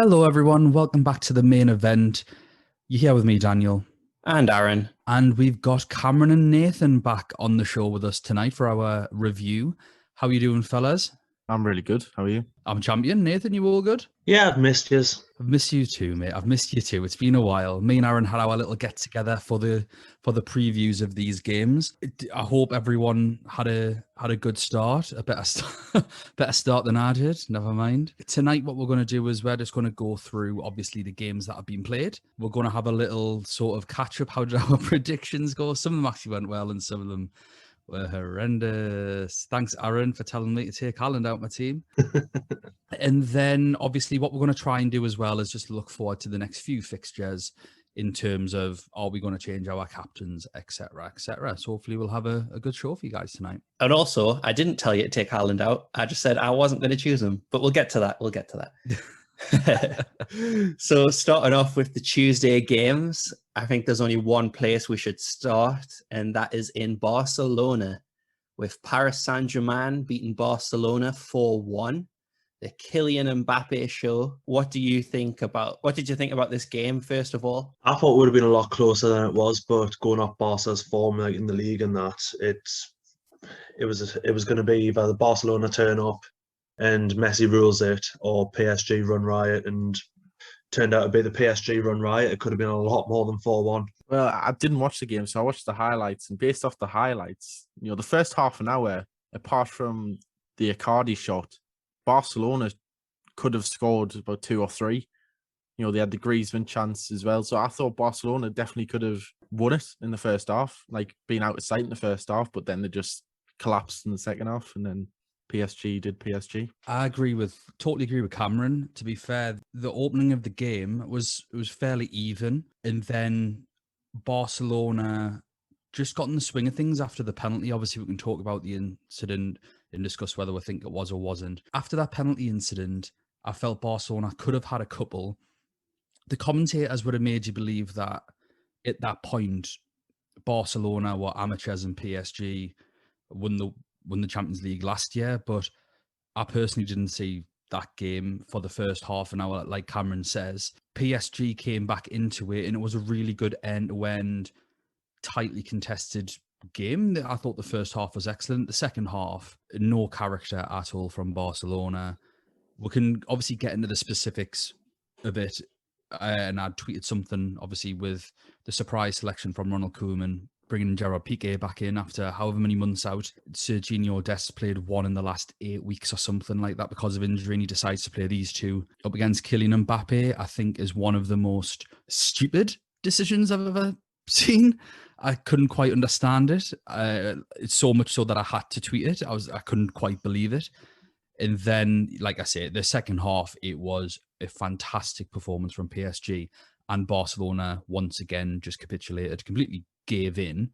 Hello, everyone. Welcome back to the main event. You're here with me, Daniel. And Aaron. And we've got Cameron and Nathan back on the show with us tonight for our review. How are you doing, fellas? I'm really good. How are you? I'm champion. Nathan, you all good? Yeah, I've missed yous. I've missed you too, mate. I've missed you too. It's been a while. Me and Aaron had our little get together for the previews of these games. I hope everyone had a good start, a better better start than I did. Never mind. Tonight, what we're going to do is we're just going to go through obviously the games that have been played. We're going to have a little sort of catch up. How did our predictions go? Some of them actually went well, and some of them were horrendous. Thanks, Aaron, for telling me to take Haaland out my team. And then, obviously, what we're going to try and do as well is just look forward to the next few fixtures in terms of are we going to change our captains, etc., etc. So hopefully we'll have a good show for you guys tonight. And also, I didn't tell you to take Haaland out. I just said I wasn't going to choose him, but we'll get to that. We'll get to that. So starting off with the Tuesday games, I think there's only one place we should start, and that is in Barcelona, with Paris Saint-Germain beating Barcelona 4-1. The Kylian Mbappe show. What did you think about this game, first of all? I thought it would have been a lot closer than it was, but going off Barca's form in the league and that, it was going to be either the Barcelona turn up and Messi rules it, or PSG run riot, and turned out to be the PSG run riot. It could have been a lot more than 4-1. Well, I didn't watch the game, so I watched the highlights. And based off the highlights, the first half an hour, apart from the Icardi shot, Barcelona could have scored about 2 or 3. They had the Griezmann chance as well. So I thought Barcelona definitely could have won it in the first half, like being out of sight in the first half, but then they just collapsed in the second half, and then PSG did PSG. I totally agree with Cameron. To be fair, the opening of the game was fairly even, and then Barcelona just got in the swing of things after the penalty. Obviously, we can talk about the incident and discuss whether we think it was or wasn't. After that penalty incident, I felt Barcelona could have had a couple. The commentators would have made you believe that at that point, Barcelona were amateurs and PSG won the Champions League last year. But I personally didn't see that game for the first half an hour, like Cameron says. PSG came back into it, and it was a really good end-to-end, tightly contested game. I thought the first half was excellent. The second half, no character at all from Barcelona. We can obviously get into the specifics of it, and I tweeted something obviously with the surprise selection from Ronald Koeman, bringing Gerard Piqué back in after however many months out. Serginho Dest played one in the last 8 weeks or something like that because of injury, and he decides to play these two up against Kylian Mbappe. I think is one of the most stupid decisions I've ever seen. I couldn't quite understand it. It's so much so that I had to tweet it. I couldn't quite believe it. And then, like I say, the second half, it was a fantastic performance from PSG, and Barcelona once again just capitulated, completely gave in.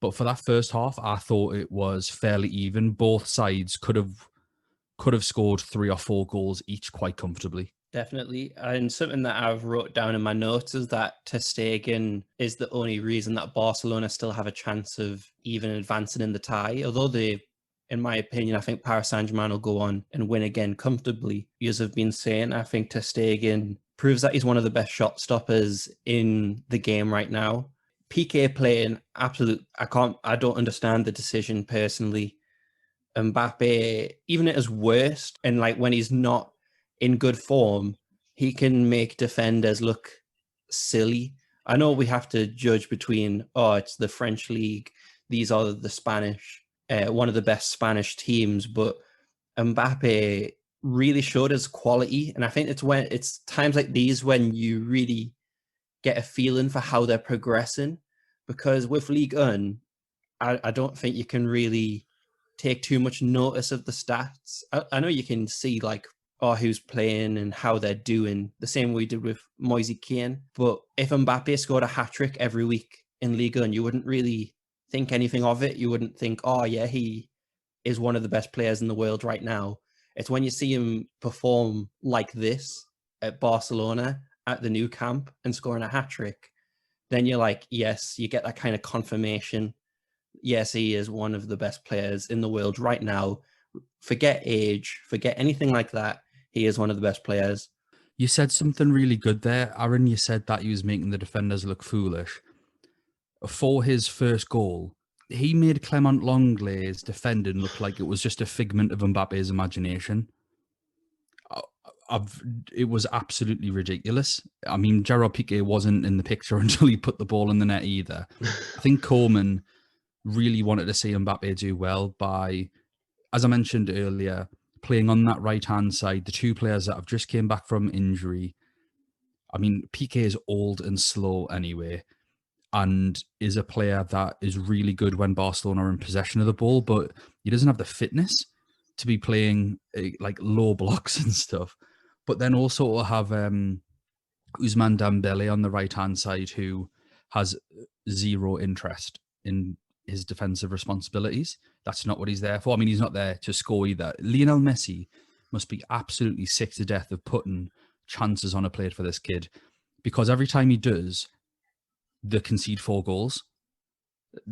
But for that first half, I thought it was fairly even. Both sides could have scored 3 or 4 goals each quite comfortably. Definitely. And something that I've wrote down in my notes is that ter Stegen is the only reason that Barcelona still have a chance of even advancing in the tie. Although in my opinion, I think Paris Saint-Germain will go on and win again comfortably. As I've been saying, I think ter Stegen proves that he's one of the best shot stoppers in the game right now. Piqué playing absolute. I don't understand the decision personally. Mbappe, even at his worst, and like when he's not in good form, he can make defenders look silly. I know we have to judge between, it's the French league, these are the Spanish, one of the best Spanish teams, but Mbappe really showed his quality. And I think it's times like these when you really get a feeling for how they're progressing, because with Ligue 1, I don't think you can really take too much notice of the stats. I know you can see like, who's playing and how they're doing, the same way we did with Moise Kean. But if Mbappe scored a hat-trick every week in Ligue 1, you wouldn't really think anything of it. You wouldn't think, he is one of the best players in the world right now. It's when you see him perform like this at Barcelona at the new camp and scoring a hat-trick, then you're like, yes, you get that kind of confirmation. Yes, he is one of the best players in the world right now. Forget age, forget anything like that. He is one of the best players. You said something really good there, Aaron. You said that he was making the defenders look foolish. For his first goal, he made Clement Lenglet's defending look like it was just a figment of Mbappe's imagination. It was absolutely ridiculous. I mean, Gerard Piqué wasn't in the picture until he put the ball in the net either. I think Coleman really wanted to see Mbappe do well by, as I mentioned earlier, playing on that right-hand side, the two players that have just came back from injury. I mean, Piqué is old and slow anyway, and is a player that is really good when Barcelona are in possession of the ball, but he doesn't have the fitness to be playing like low blocks and stuff. But then also to have Ousmane Dembele on the right-hand side, who has zero interest in his defensive responsibilities. That's not what he's there for. I mean, he's not there to score either. Lionel Messi must be absolutely sick to death of putting chances on a plate for this kid, because every time he does, they concede 4 goals.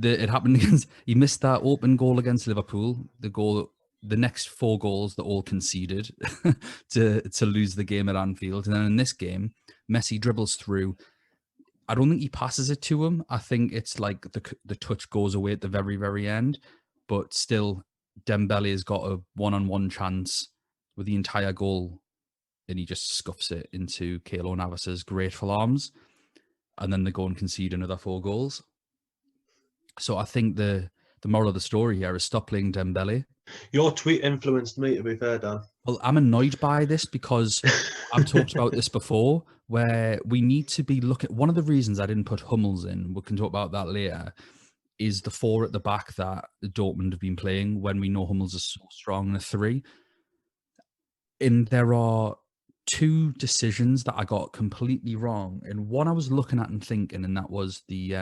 It happened against, he missed that open goal against Liverpool. The next 4 goals that all conceded to lose the game at Anfield. And then in this game, Messi dribbles through. I don't think he passes it to him. I think it's like the touch goes away at the very, very end. But still, Dembele has got a one-on-one chance with the entire goal, and he just scuffs it into Keylor Navas's grateful arms. And then they go and concede another 4 goals. So I think the moral of the story here is stop playing Dembele. Your tweet influenced me, to be fair, Dan. Well, I'm annoyed by this because I've talked about this before, where we need to be looking. One of the reasons I didn't put Hummels in, we can talk about that later, is the 4 at the back that Dortmund have been playing when we know Hummels is so strong in a 3. And there are 2 decisions that I got completely wrong. And one I was looking at and thinking, and that was the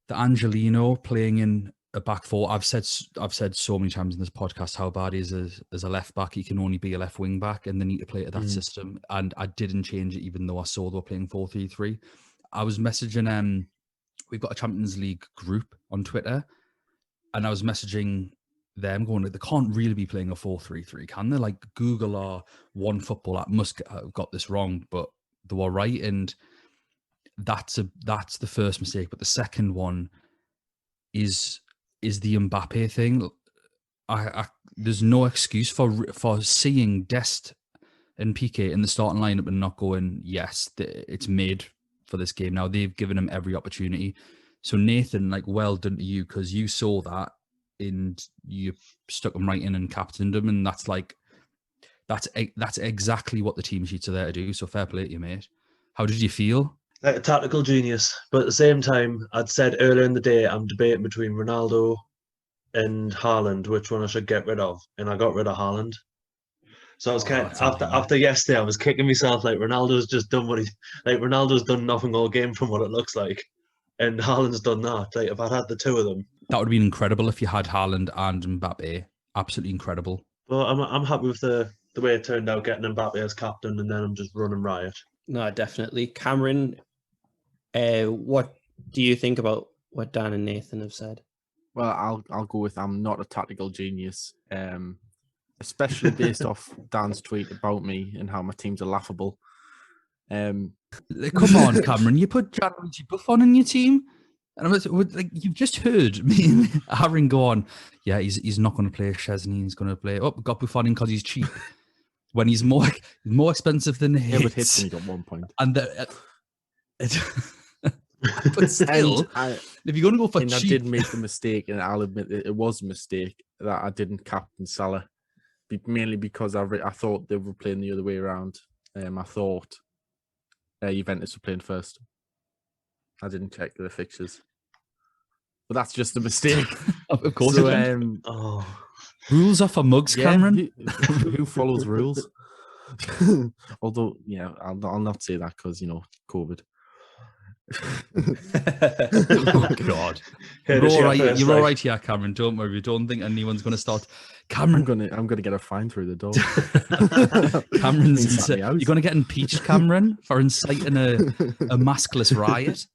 Angelino playing in a back 4. I've said so many times in this podcast how bad he is as a left back. He can only be a left wing back, and they need to play to that system. And I didn't change it, even though I saw they were playing 4-3-3. I was messaging. We've got a Champions League group on Twitter, and I was messaging them going, they can't really be playing a 4-3-3, can they? Like Google or One Football app must have got this wrong, but they were right. And that's the first mistake. But the second one is the Mbappe thing. There's no excuse for seeing Dest and Piqué in the starting lineup and not going, yes, it's made for this game. Now they've given him every opportunity. So Nathan, like, well done to you, because you saw that and you stuck him right in and captained him, and that's exactly what the team sheets are there to do. So fair play to you, mate. How did you feel? Like a tactical genius, but at the same time, I'd said earlier in the day I'm debating between Ronaldo and Haaland, which one I should get rid of, and I got rid of Haaland. So I was after yesterday, I was kicking myself like Ronaldo's just done Ronaldo's done nothing all game from what it looks like, and Haaland's done that. Like if I'd had the 2 of them, that would have been incredible if you had Haaland and Mbappe. Absolutely incredible. Well, I'm happy with the way it turned out, getting Mbappe as captain, and then I'm just running riot. No, definitely. Cameron, what do you think about what Dan and Nathan have said? Well, I'll go with I'm not a tactical genius, especially based off Dan's tweet about me and how my teams are laughable. Come on, Cameron, you put Gianluigi Buffon in your team, and I was like, you've just heard me and Aaron go on. Yeah, he's not going to play Szczesny. He's going to play. Oh, got Buffon in because he's cheap. When he's more expensive than Hitz. Yeah, but Hitz only got 1 point. And but still, if you're going to go for cheap... I did make the mistake, and I'll admit it was a mistake that I didn't captain Salah, mainly because I thought they were playing the other way around. I thought Juventus were playing first. I didn't check the fixtures. But that's just a mistake. Of course. So, rules are for mugs, Cameron. Who follows rules? Although, yeah, I'll not say that because, COVID. Oh God! You're all right here, Cameron. Don't worry. Don't think anyone's going to start. Cameron, I'm gonna get a fine through the door. Cameron's. You're going to get impeached, Cameron, for inciting a maskless riot.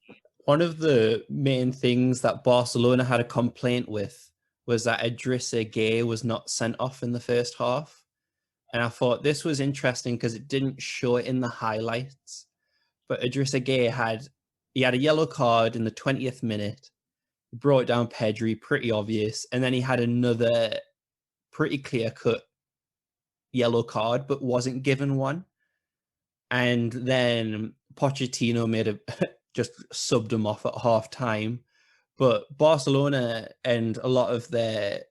One of the main things that Barcelona had a complaint with was that Idrissa Gueye was not sent off in the first half. and I thought this was interesting because it didn't show it in the highlights. But Idrissa Gueye had a yellow card in the 20th minute, brought down Pedri, pretty obvious, and then he had another pretty clear-cut yellow card, but wasn't given one. And then Pochettino just subbed him off at half time. But Barcelona and a lot of their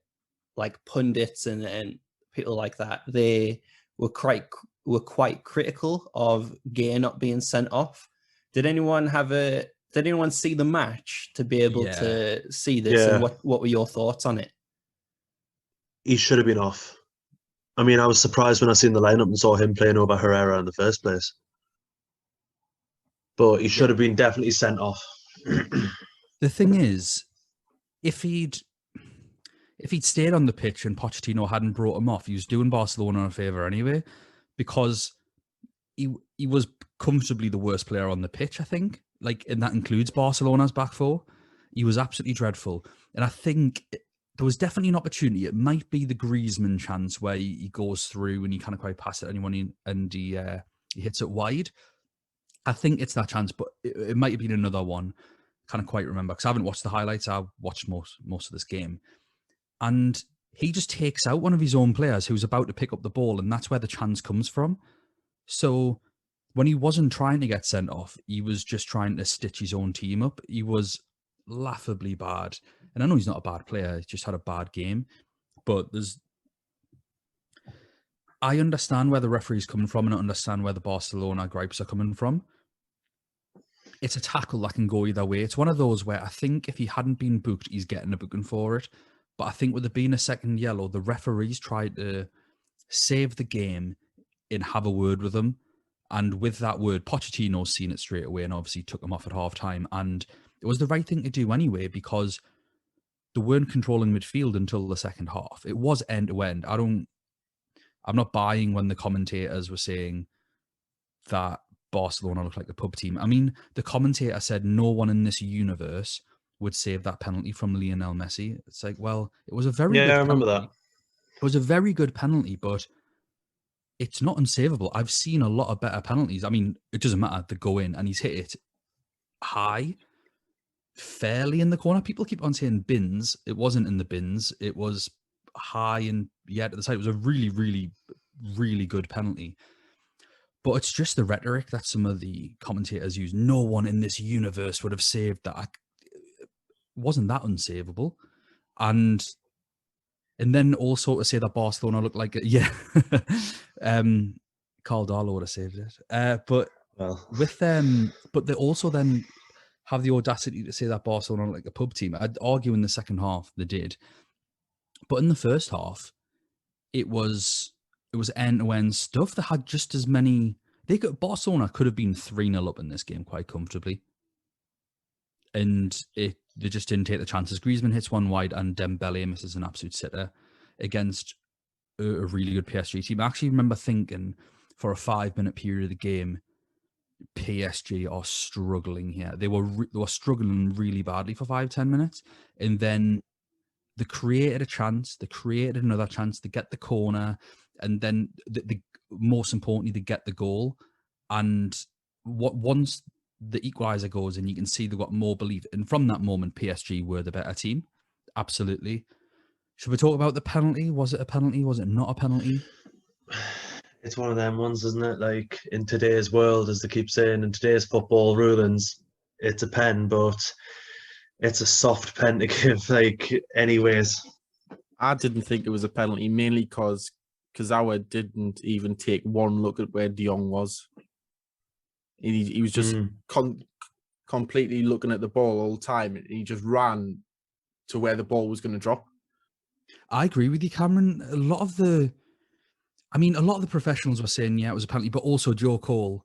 like pundits and people like that, they were quite critical of Gueye not being sent off. Did anyone see the match to be able to see this? Yeah. And what were your thoughts on it? He should have been off. I mean, I was surprised when I seen the lineup and saw him playing over Herrera in the first place. But he should have been definitely sent off. The thing is, if he'd stayed on the pitch and Pochettino hadn't brought him off, he was doing Barcelona a favour anyway, because he was comfortably the worst player on the pitch, I think. Like, and that includes Barcelona's back four. He was absolutely dreadful. And I think there was definitely an opportunity. It might be the Griezmann chance where he goes through and he can't quite pass it to anyone and he hits it wide. I think it's that chance, but it might have been another one. Can't quite remember because I haven't watched the highlights. I watched most of this game. And he just takes out one of his own players who's about to pick up the ball, and that's where the chance comes from. So when he wasn't trying to get sent off, he was just trying to stitch his own team up. He was laughably bad. And I know he's not a bad player. He just had a bad game. But I understand where the referee's coming from, and I understand where the Barcelona gripes are coming from. It's a tackle that can go either way. It's one of those where I think if he hadn't been booked, he's getting a booking for it. But I think with it being a second yellow, the referees tried to save the game and have a word with him. And with that word, Pochettino's seen it straight away and obviously took him off at half time. And it was the right thing to do anyway, because they weren't controlling midfield until the second half. It was end to end. I'm not buying when the commentators were saying that Barcelona looked like the pub team. I mean, the commentator said no one in this universe would save that penalty from Lionel Messi. It's like, well, it was a very good I remember penalty. that. It was a very good penalty, but it's not unsavable. I've seen a lot of better penalties. I mean, it doesn't matter. They go in and he's hit it high, fairly in the corner. People keep on saying bins. It wasn't in the bins. It was high and yet at the side. It was a really, really, really good penalty. But it's just the rhetoric that some of the commentators use. No one in this universe would have saved that. It wasn't that unsavable. And then also to say that Barcelona looked like Carl Darlow would have saved it. But with them, but they also then have the audacity to say that Barcelona looked like a pub team. I'd argue in the second half they did. But in the first half, it was end-to-end stuff that had just as many. Barcelona could have been 3-0 up in this game quite comfortably, and they just didn't take the chances. Griezmann hits one wide, and Dembele misses an absolute sitter against a really good PSG team. I actually remember thinking for a 5-minute period of the game, PSG are struggling here. They were struggling really badly for 5-10 minutes, and then they created a chance, they created another chance, they get the corner, and then most importantly, they get the goal. And once the equaliser goes in, you can see they've got more belief. And from that moment, PSG were the better team. Absolutely. Should we talk about the penalty? Was it a penalty? Was it not a penalty? It's one of them ones, isn't it? Like, in today's world, as they keep saying, in today's football rulings, it's a pen, but it's a soft pen to give, like, anyways. I didn't think it was a penalty, mainly because Kazawa didn't even take one look at where De Jong was. He was just completely looking at the ball all the time. He just ran to where the ball was going to drop. I agree with you, Cameron. A lot of the professionals were saying, yeah, it was a penalty, but also Joe Cole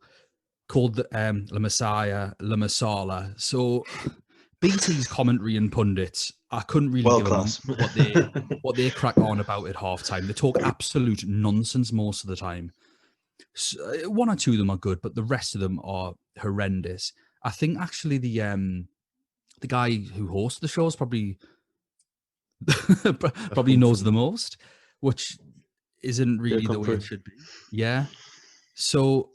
called the La Messiah, La Masala. So BT's commentary and pundits, I couldn't really give them what they crack on about at halftime. They talk absolute nonsense most of the time. So, one or two of them are good, but the rest of them are horrendous. I think actually the guy who hosts the show is probably knows the most, which isn't really the way it should be. Yeah. So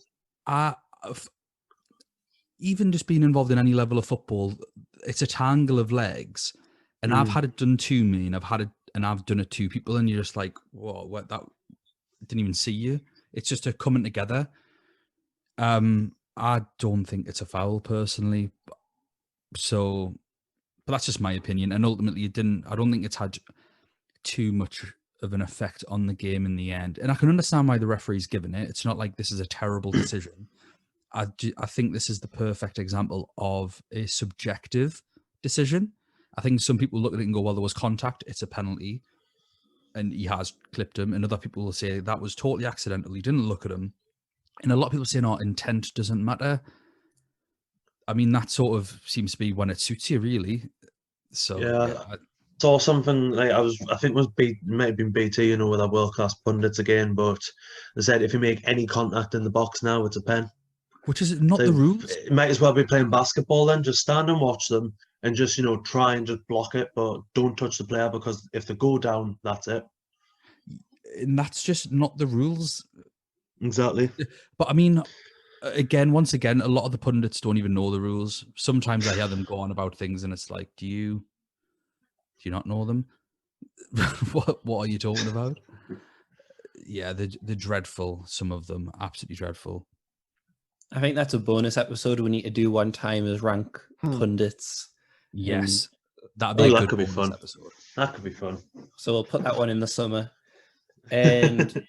even just being involved in any level of football, it's a tangle of legs. And I've had it done to me, and I've done it to people, and you're just like, whoa, what, that didn't even see you. It's just a coming together. I don't think it's a foul personally. So, but that's just my opinion. And ultimately, I don't think it's had too much of an effect on the game in the end. And I can understand why the referee's given it. It's not like this is a terrible decision. I think this is the perfect example of a subjective decision. I think some people look at it and go, well, there was contact, it's a penalty, and he has clipped him. And other people will say that was totally accidental, he didn't look at him. And a lot of people say, no, intent doesn't matter. I mean, that sort of seems to be when it suits you, really. So, yeah. Saw something like I think it was might have been BT, with our world class pundits again, but they said if you make any contact in the box now, it's a pen. Which is not the rules. It might as well be playing basketball then. Just stand and watch them and just, try and just block it, but don't touch the player, because if they go down, that's it. And that's just not the rules. Exactly. But I mean, once again, a lot of the pundits don't even know the rules. Sometimes I hear them go on about things and it's like, do you not know them? What are you talking about? Yeah, they're dreadful. Some of them, absolutely dreadful. I think that's a bonus episode we need to do one time, is rank pundits. Yes, that'd be a good could be bonus fun. episode. That could be fun. So we'll put that one in the summer. And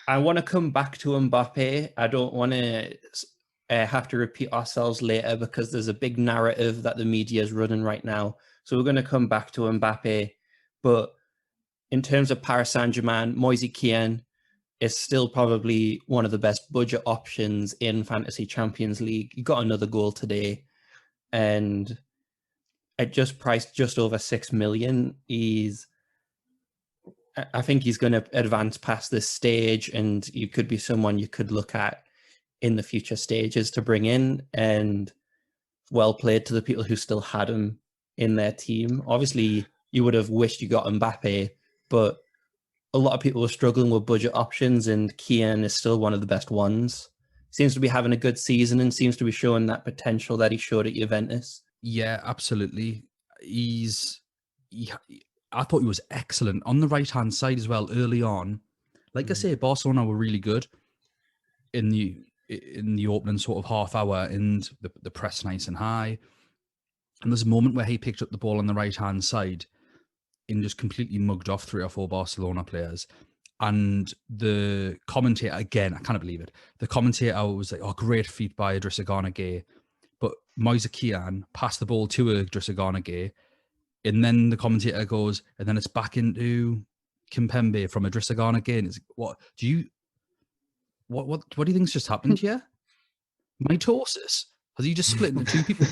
I want to come back to Mbappe. I don't want to have to repeat ourselves later, because there's a big narrative that the media is running right now. So we're going to come back to Mbappe. But in terms of Paris Saint-Germain, Moise Kean is still probably one of the best budget options in Fantasy Champions League. He got another goal today, and at just priced just over 6 million, I think he's going to advance past this stage, and you could be someone you could look at in the future stages to bring in. And well played to the people who still had him in their team. Obviously, you would have wished you got Mbappe, but a lot of people were struggling with budget options, and Kean is still one of the best ones. Seems to be having a good season and seems to be showing that potential that he showed at Juventus. Yeah, absolutely. I thought he was excellent on the right-hand side as well early on. Like I say, Barcelona were really good in the opening sort of half hour, and the press nice and high. And there's a moment where he picked up the ball on the right-hand side and just completely mugged off 3 or 4 Barcelona players. And the commentator, again, I can't believe it. The commentator was like, oh, great feat by Idrissa Gana Gueye. But Moise Kean passed the ball to Idrissa Gana Gueye. And then the commentator goes, and then it's back into Kimpembe from Idrissa Gana Gueye. And it's, what do you think's just happened here? Mitosis? Has he just split into 2 people?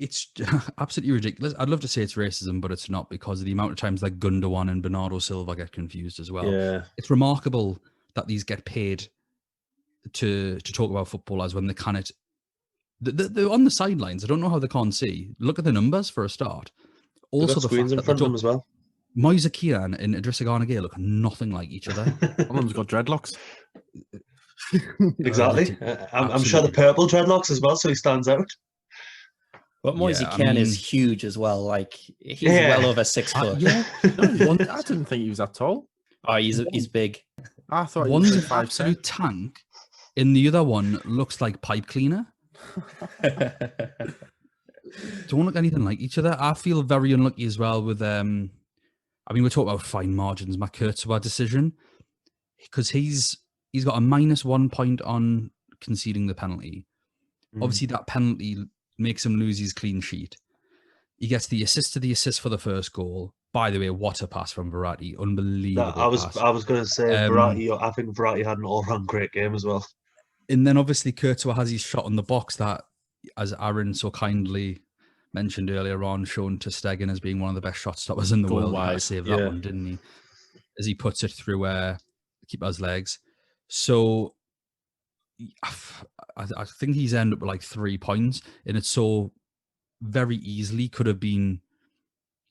It's absolutely ridiculous. I'd love to say it's racism, but it's not, because of the amount of times like Gundogan and Bernardo Silva get confused as well. Yeah. It's remarkable that these get paid to talk about footballers when they can't. They're on the sidelines. I don't know how they can't see. Look at the numbers for a start. Also, got the screens fact in that front of them as well. Moise Kean and Idrissa Gana Gueye look nothing like each other. One of them's got dreadlocks. Exactly. I'm sure the purple dreadlocks as well, so he stands out. But Moise Kean is huge as well. Like, he's well over 6 foot. Yeah. I didn't think he was that tall. Oh, he's big. I thought he one's was an absolute tank, and the other one looks like pipe cleaner. Don't look anything like each other. I feel very unlucky as well with I mean, we're talking about fine margins, my Courtois decision, because he's got a -1 point on conceding the penalty. Obviously, that penalty makes him lose his clean sheet. He gets the assist for the first goal. By the way, what a pass from Verratti. Unbelievable pass. I was going to say, Verratti, I think Verratti had an all-round great game as well. And then obviously Courtois has his shot on the box that, as Aaron so kindly mentioned earlier on, shown to Stegen as being one of the best shot stoppers in the world. He had to save that one, didn't he? As he puts it through keeper's legs. So I think he's ended up with like 3 points, and it's so very easily could have been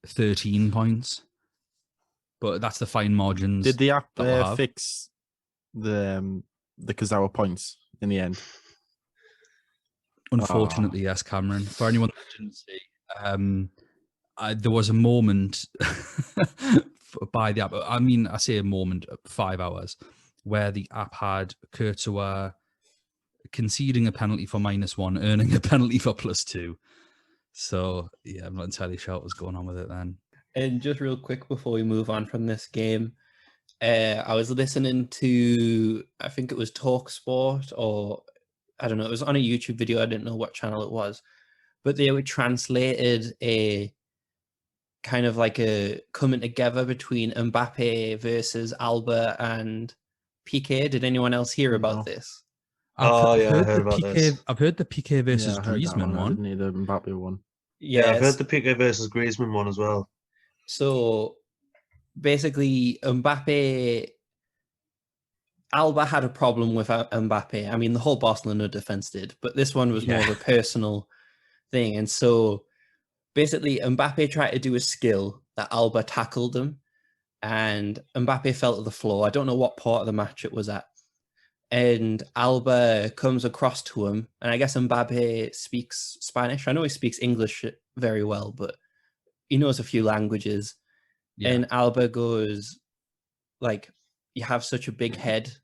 13 points. but that's the fine margins. Did the app that we'll have. fix the Kazawa points in the end? Unfortunately, yes, Cameron. For anyone that didn't see, there was a moment by the app. I mean, I say a moment, 5 hours, where the app had Courtois conceding a penalty for -1, earning a penalty for +2. So yeah, I'm not entirely sure what was going on with it then. And just real quick before we move on from this game, I was listening to, I think it was Talk Sport, or I don't know, it was on a YouTube video. I didn't know what channel it was, but they were translated a kind of like a coming together between Mbappe versus Alba and Piqué. Did anyone else hear about No. this? I heard about this. I've heard the Piqué versus I heard that Griezmann I one. didn't hear the Mbappe one. Yeah, I've heard the Piqué versus Griezmann one as well. So basically, Alba had a problem with Mbappe. I mean, the whole Barcelona defense did, but this one was more of a personal thing. And so basically, Mbappe tried to do a skill that Alba tackled him, and Mbappe fell to the floor. I don't know what part of the match it was at. And Alba comes across to him, and I guess Mbappe speaks Spanish. I know he speaks English very well, but he knows a few languages. Yeah. And Alba goes, like, you have such a big head,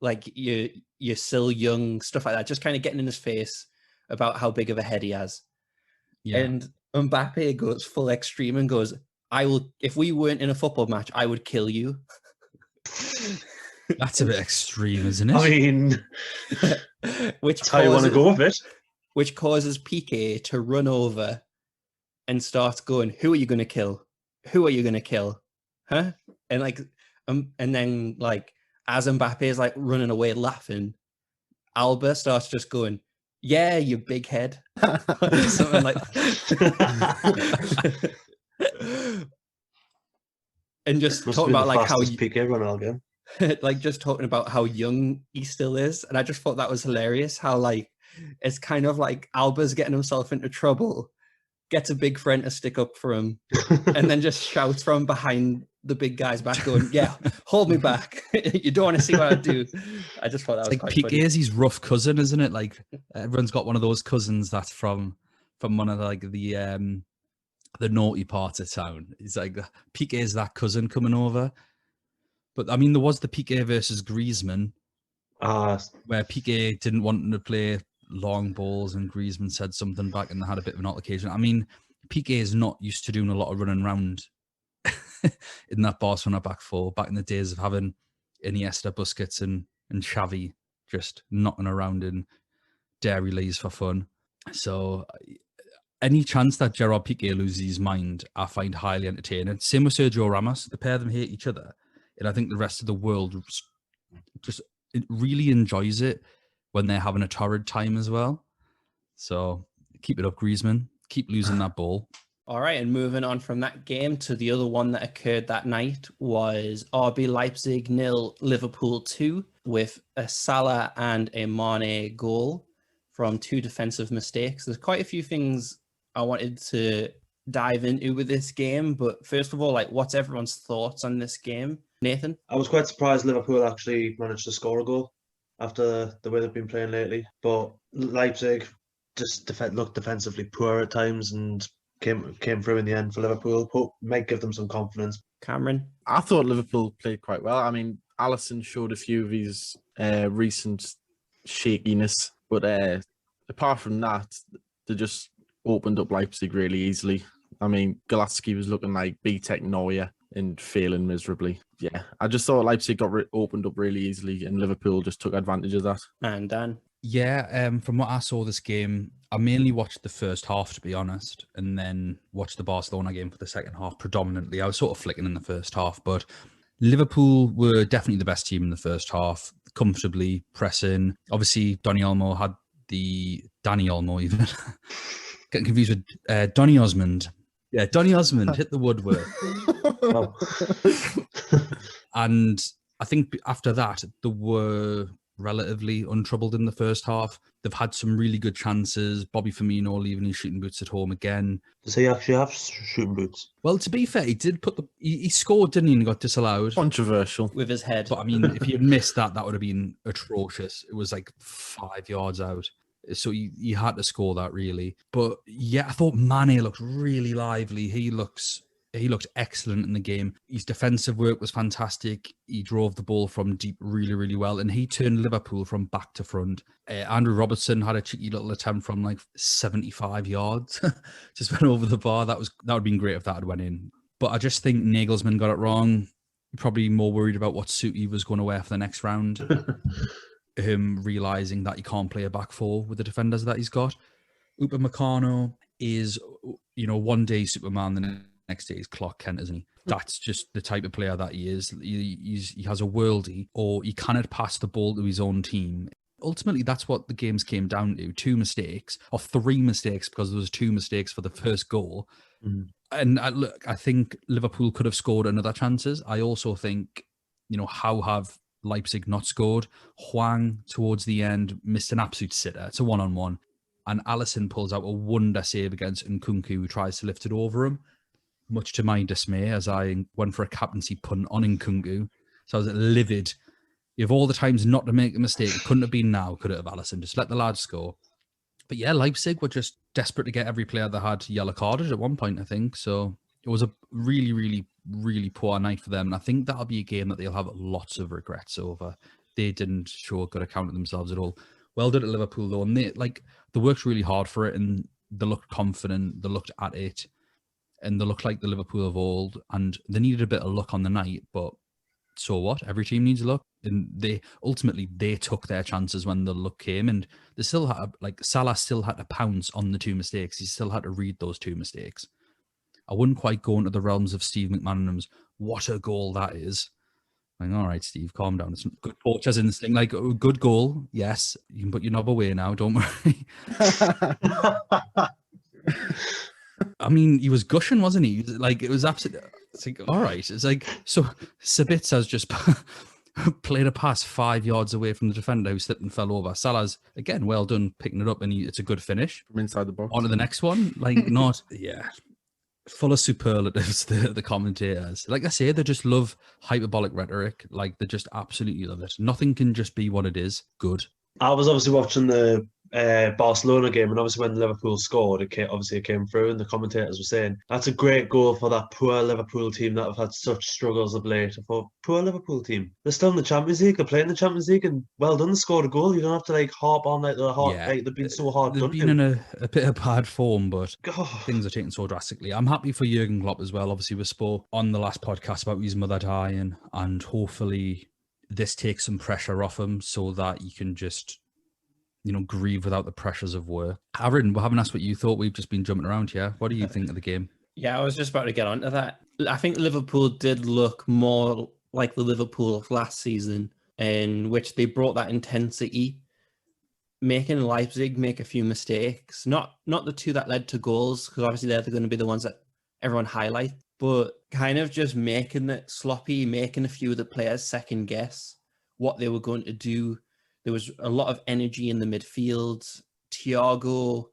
like you're still young, stuff like that. Just kind of getting in his face about how big of a head he has. Yeah. And Mbappe goes full extreme and goes, "I will. If we weren't in a football match, I would kill you." That's a bit extreme, isn't it? I mean, Which how you want to go with it? Which causes Piqué to run over and starts going, "Who are you going to kill? Who are you going to kill? Huh?" And like, and then like, as Mbappe is like running away laughing, Alba starts just going, "Yeah, you big head," something like that. And just Must talking be about the like how fastest Piqué run I'll get. like just talking about how young he still is, and I just thought that was hilarious. How like it's kind of like Alba's getting himself into trouble, gets a big friend to stick up for him, and then just shouts from behind the big guy's back, going, "Yeah, hold me back! You don't want to see what I do." I just thought that was like quite Piqué funny. is his rough cousin, isn't it? Like everyone's got one of those cousins that's from one of the naughty parts of town. It's like Piqué is that cousin coming over. But I mean, there was the Piqué versus Griezmann, where Piqué didn't want to play long balls, and Griezmann said something back, and they had a bit of an altercation. I mean, Piqué is not used to doing a lot of running around in that Barcelona back four, back in the days of having Iniesta, Busquets, and Xavi just knocking around in dairy leaves for fun. So any chance that Gerard Piqué loses his mind, I find highly entertaining. Same with Sergio Ramos. The pair of them hate each other. And I think the rest of the world just really enjoys it when they're having a torrid time as well. So keep it up, Griezmann. Keep losing that ball. All right, and moving on from that game to the other one that occurred that night was RB Leipzig 0, Liverpool 2, with a Salah and a Mane goal from two defensive mistakes. There's quite a few things I wanted to dive into with this game, but first of all, like, what's everyone's thoughts on this game? Nathan? I was quite surprised Liverpool actually managed to score a goal after the way they've been playing lately. But Leipzig just looked defensively poor at times and came through in the end for Liverpool. But might give them some confidence. Cameron? I thought Liverpool played quite well. I mean, Alisson showed a few of his recent shakiness, but apart from that, they just opened up Leipzig really easily. I mean, Golatsky was looking like B-Tech Neuer and failing miserably. Yeah, I just thought Leipzig got opened up really easily, and Liverpool just took advantage of that. And Dan? Yeah, from what I saw this game, I mainly watched the first half, to be honest, and then watched the Barcelona game for the second half predominantly. I was sort of flicking in the first half, but Liverpool were definitely the best team in the first half, comfortably pressing. Obviously, Danny Olmo even. Getting confused with Donny Osmond. Yeah, Donny Osmond hit the woodwork. Oh. And I think after that, there were relatively untroubled in the first half. They've had some really good chances. Bobby Firmino leaving his shooting boots at home again. Does he actually have shooting boots? Well, to be fair, he did put he scored, didn't he, and got disallowed. Controversial. with his head. But I mean, if he had missed that, that would have been atrocious. It was like 5 yards out. So he had to score that, really. But yeah, I thought Mane looked really lively. He looked excellent in the game. His defensive work was fantastic. He drove the ball from deep really, really well. And he turned Liverpool from back to front. Andrew Robertson had a cheeky little attempt from like 75 yards. Just went over the bar. That would have been great if that had went in. But I just think Nagelsmann got it wrong. Probably more worried about what suit he was going to wear for the next round. Him realising that he can't play a back four with the defenders that he's got. Upamecano is, one day Superman, the next day is Clark Kent, isn't he? That's just the type of player that he is. He has a worldie, or he cannot pass the ball to his own team. Ultimately, that's what the games came down to. 2 mistakes, or 3 mistakes, because there was 2 mistakes for the first goal. And I think Liverpool could have scored another chances. I also think, how have Leipzig not scored? Hwang, towards the end, missed an absolute sitter. It's a 1-on-1. And Alisson pulls out a wonder save against Nkunku, who tries to lift it over him, much to my dismay, as I went for a captaincy punt on Nkunku. So I was livid. You have all the times not to make a mistake. It couldn't have been now, could it have, Alisson? Just let the lads score. But yeah, Leipzig were just desperate to get every player that had yellow carded at one point, I think. So it was a really, really, really poor night for them. And I think that'll be a game that they'll have lots of regrets over. They didn't show a good account of themselves at all. Well done at Liverpool, though. And they worked really hard for it, and they looked confident. They looked at it, and they looked like the Liverpool of old. And they needed a bit of luck on the night, but so what? Every team needs luck. And they took their chances when the luck came, and they still had, Salah still had to pounce on the 2 mistakes. He still had to read those 2 mistakes. I wouldn't quite go into the realms of Steve McManaman's what a goal that is. All right, Steve, calm down. It's good poacher's instinct. A good goal, yes. You can put your knob away now, don't worry. I mean, he was gushing, wasn't he? It was absolutely... It's all right. It's so Sabitza's just played a pass 5 yards away from the defender who slipped and fell over. Salah's, again, well done picking it up, and it's a good finish. From inside the box. On to the next one. Full of superlatives, the commentators. Like I say, they just love hyperbolic rhetoric. They just absolutely love it. Nothing can just be what it is. Good. I was obviously watching the Barcelona game, and obviously when Liverpool scored, it came through, and the commentators were saying that's a great goal for that poor Liverpool team that have had such struggles of late. I thought, poor Liverpool team, they're still in the Champions League, they're playing the Champions League, and well done, they scored a goal. You don't have to harp on they've been so hard done. They've been in a bit of bad form, but things are taking so drastically. I'm happy for Jurgen Klopp as well. Obviously, we spoke on the last podcast about his mother dying, and hopefully this takes some pressure off him so that you can just grieve without the pressures of work. Aaron, we haven't asked what you thought. We've just been jumping around here. What do you think of the game? Yeah, I was just about to get onto that. I think Liverpool did look more like the Liverpool of last season, in which they brought that intensity, making Leipzig make a few mistakes. Not the 2 that led to goals, because obviously they're going to be the ones that everyone highlight, but kind of just making it sloppy, making a few of the players second guess what they were going to do. There was a lot of energy in the midfield. Thiago,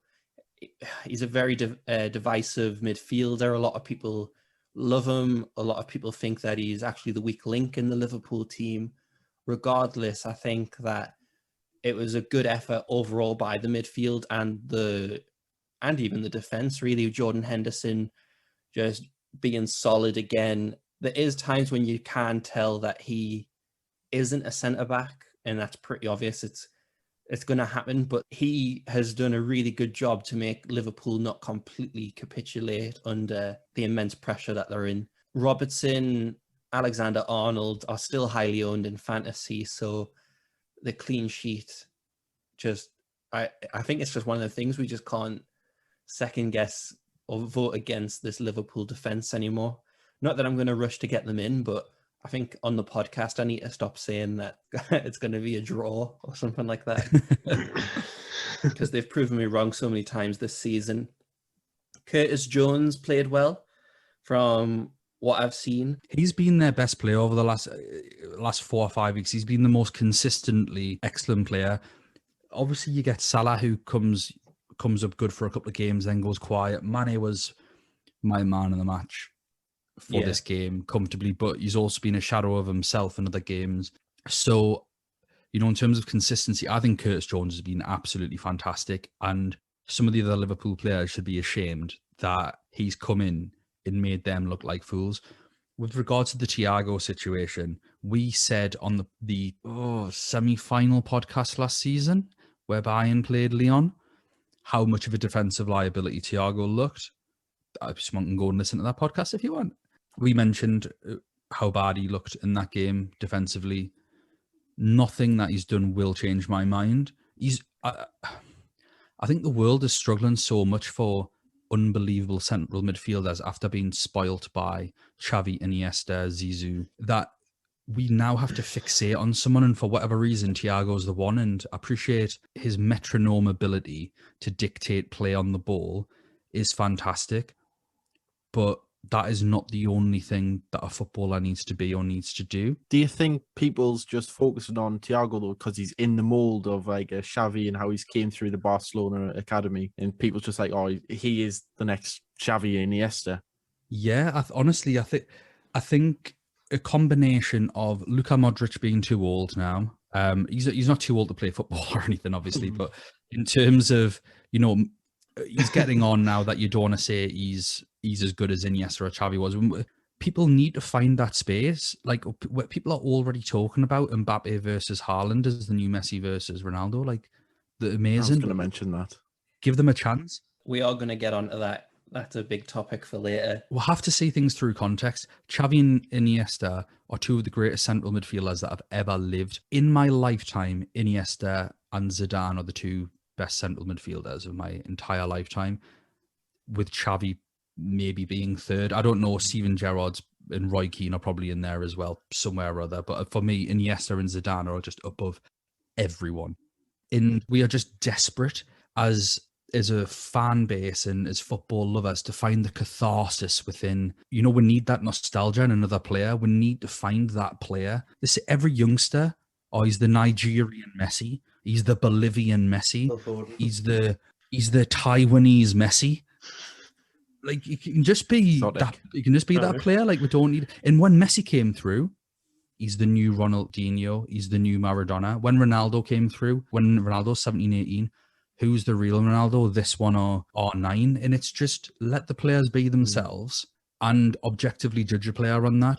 he's a very divisive midfielder. A lot of people love him. A lot of people think that he's actually the weak link in the Liverpool team. Regardless, I think that it was a good effort overall by the midfield and even the defense, really. Jordan Henderson just being solid again. There is times when you can tell that he isn't a centre-back, and that's pretty obvious. It's going to happen, but he has done a really good job to make Liverpool not completely capitulate under the immense pressure that they're in. Robertson, Alexander-Arnold are still highly owned in fantasy, so the clean sheet I think it's just one of the things we just can't second guess or vote against this Liverpool defense anymore. Not that I'm going to rush to get them in, but I think on the podcast, I need to stop saying that it's going to be a draw or something like that, because they've proven me wrong so many times this season. Curtis Jones played well from what I've seen. He's been their best player over the last last 4 or 5 weeks, he's been the most consistently excellent player. Obviously, you get Salah, who comes up good for a couple of games, then goes quiet. Mane was my man of the match for this game comfortably, but he's also been a shadow of himself in other games. So, in terms of consistency, I think Curtis Jones has been absolutely fantastic, and some of the other Liverpool players should be ashamed that he's come in and made them look like fools. With regards to the Thiago situation, we said on the semi-final podcast last season, where Bayern played Lyon, how much of a defensive liability Thiago looked. I just want to go and listen to that podcast if you want. We mentioned how bad he looked in that game defensively. Nothing that he's done will change my mind. I think the world is struggling so much for unbelievable central midfielders after being spoilt by Xavi, Iniesta, Zizou, that we now have to fixate on someone, and for whatever reason, Thiago's the one. And I appreciate his metronome ability to dictate play on the ball is fantastic, but that is not the only thing that a footballer needs to be or needs to do. Do you think people's just focusing on Thiago though because he's in the mold of like a Xavi and how he's came through the Barcelona academy, and people just like, oh, he is the next Xavi Iniesta? Yeah, honestly, I think a combination of Luka Modric being too old now. He's not too old to play football or anything, obviously, but in terms of, he's getting on now that you don't want to say he's as good as Iniesta or Xavi was. People need to find that space. Like, people are already talking about Mbappe versus Haaland as the new Messi versus Ronaldo. Like, the amazing. I was going to mention that. Give them a chance. We are going to get onto that. That's a big topic for later. We'll have to see things through context. Xavi and Iniesta are two of the greatest central midfielders that have ever lived. In my lifetime, Iniesta and Zidane are the two best central midfielders of my entire lifetime, with Xavi maybe being third. I don't know, Steven Gerrard's and Roy Keane are probably in there as well, somewhere or other. But for me, Iniesta and Zidane are just above everyone. And we are just desperate as a fan base and as football lovers to find the catharsis within. We need that nostalgia in another player. We need to find that player. Every youngster, he's the Nigerian Messi. He's the Bolivian Messi. He's the Taiwanese Messi. Like, you can just be that. You can just be that player. Like, we don't need. And when Messi came through, he's the new Ronaldinho. He's the new Maradona. When Ronaldo came through, when Ronaldo's 17, 18, who's the real Ronaldo? This one or R9? And it's just let the players be themselves and objectively judge a player on that.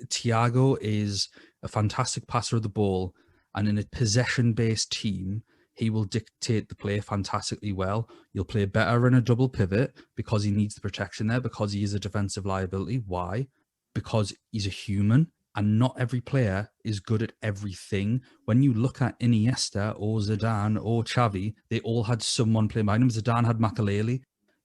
Thiago is a fantastic passer of the ball, and in a possession-based team, he will dictate the play fantastically well. You'll play better in a double pivot because he needs the protection there, because he is a defensive liability. Why? Because he's a human, and not every player is good at everything. When you look at Iniesta or Zidane or Xavi, they all had someone playing behind him. Zidane had Makelele.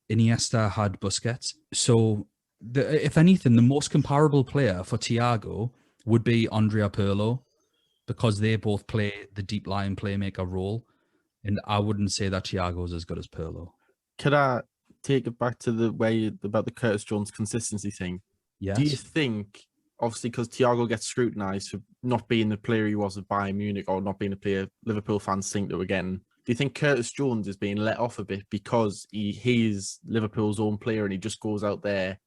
Iniesta had Busquets. So, if anything, the most comparable player for Thiago would be Andrea Pirlo, because they both play the deep line playmaker role. And I wouldn't say that Thiago's as good as Pirlo. Could I take it back to the way about the Curtis Jones consistency thing? Yes. Do you think, obviously, because Thiago gets scrutinised for not being the player he was at Bayern Munich, or not being the player Liverpool fans think they were getting, do you think Curtis Jones is being let off a bit because he is Liverpool's own player and he just goes out there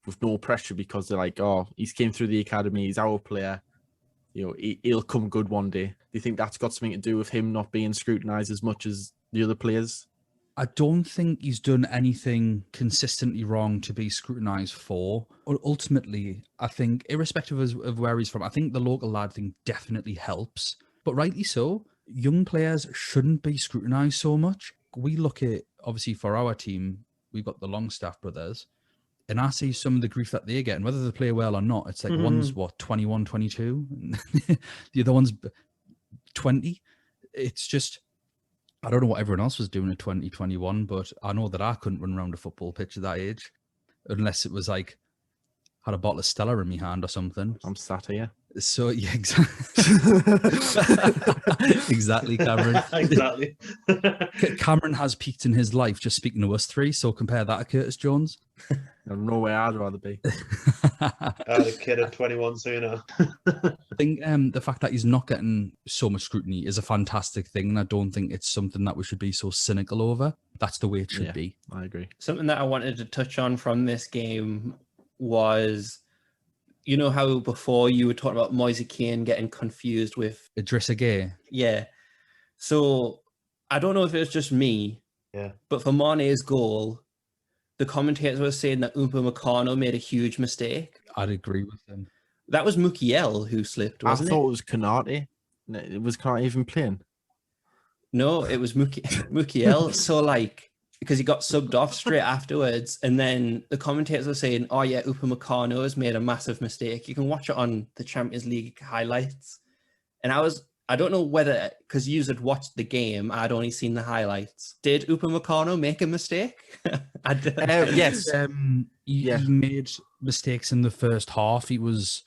with no pressure because they're like, oh, he's came through the academy, he's our player, he'll come good one day? Do you think that's got something to do with him not being scrutinised as much as the other players? I don't think he's done anything consistently wrong to be scrutinised for. Ultimately, I think, irrespective of where he's from, I think the local lad thing definitely helps. But rightly so, young players shouldn't be scrutinised so much. We look at, obviously, for our team, we've got the Longstaff brothers, and I see some of the grief that they get, and whether they play well or not, it's like one's, 21, 22? The other one's 20. It's just, I don't know what everyone else was doing at 2021, but I know that I couldn't run around a football pitch at that age, unless it was like, had a bottle of Stella in my hand or something. I'm sat here. So yeah, exactly, Cameron. Exactly. Cameron has peaked in his life just speaking to us three. So compare that to Curtis Jones. There's no way I'd rather be. I had a kid at 21 sooner. I think the fact that he's not getting so much scrutiny is a fantastic thing, and I don't think it's something that we should be so cynical over. That's the way it should be. I agree. Something that I wanted to touch on from this game was, you know how before you were talking about Moise Kean getting confused with Idrissa Gueye. Yeah. So I don't know if it was just me, but for Mane's goal, the commentators were saying that Upamecano made a huge mistake. I'd agree with them. That was Mukiel who slipped, wasn't it? I thought it was Konate. It was Konate even playing? No, it was Mukiel. So like, because he got subbed off straight afterwards, and then the commentators were saying, "Oh yeah, Upamecano has made a massive mistake." You can watch it on the Champions League highlights. And I don't know whether, because you had watched the game, I'd only seen the highlights. Did Upamecano make a mistake? Yes. He made mistakes in the first half. He was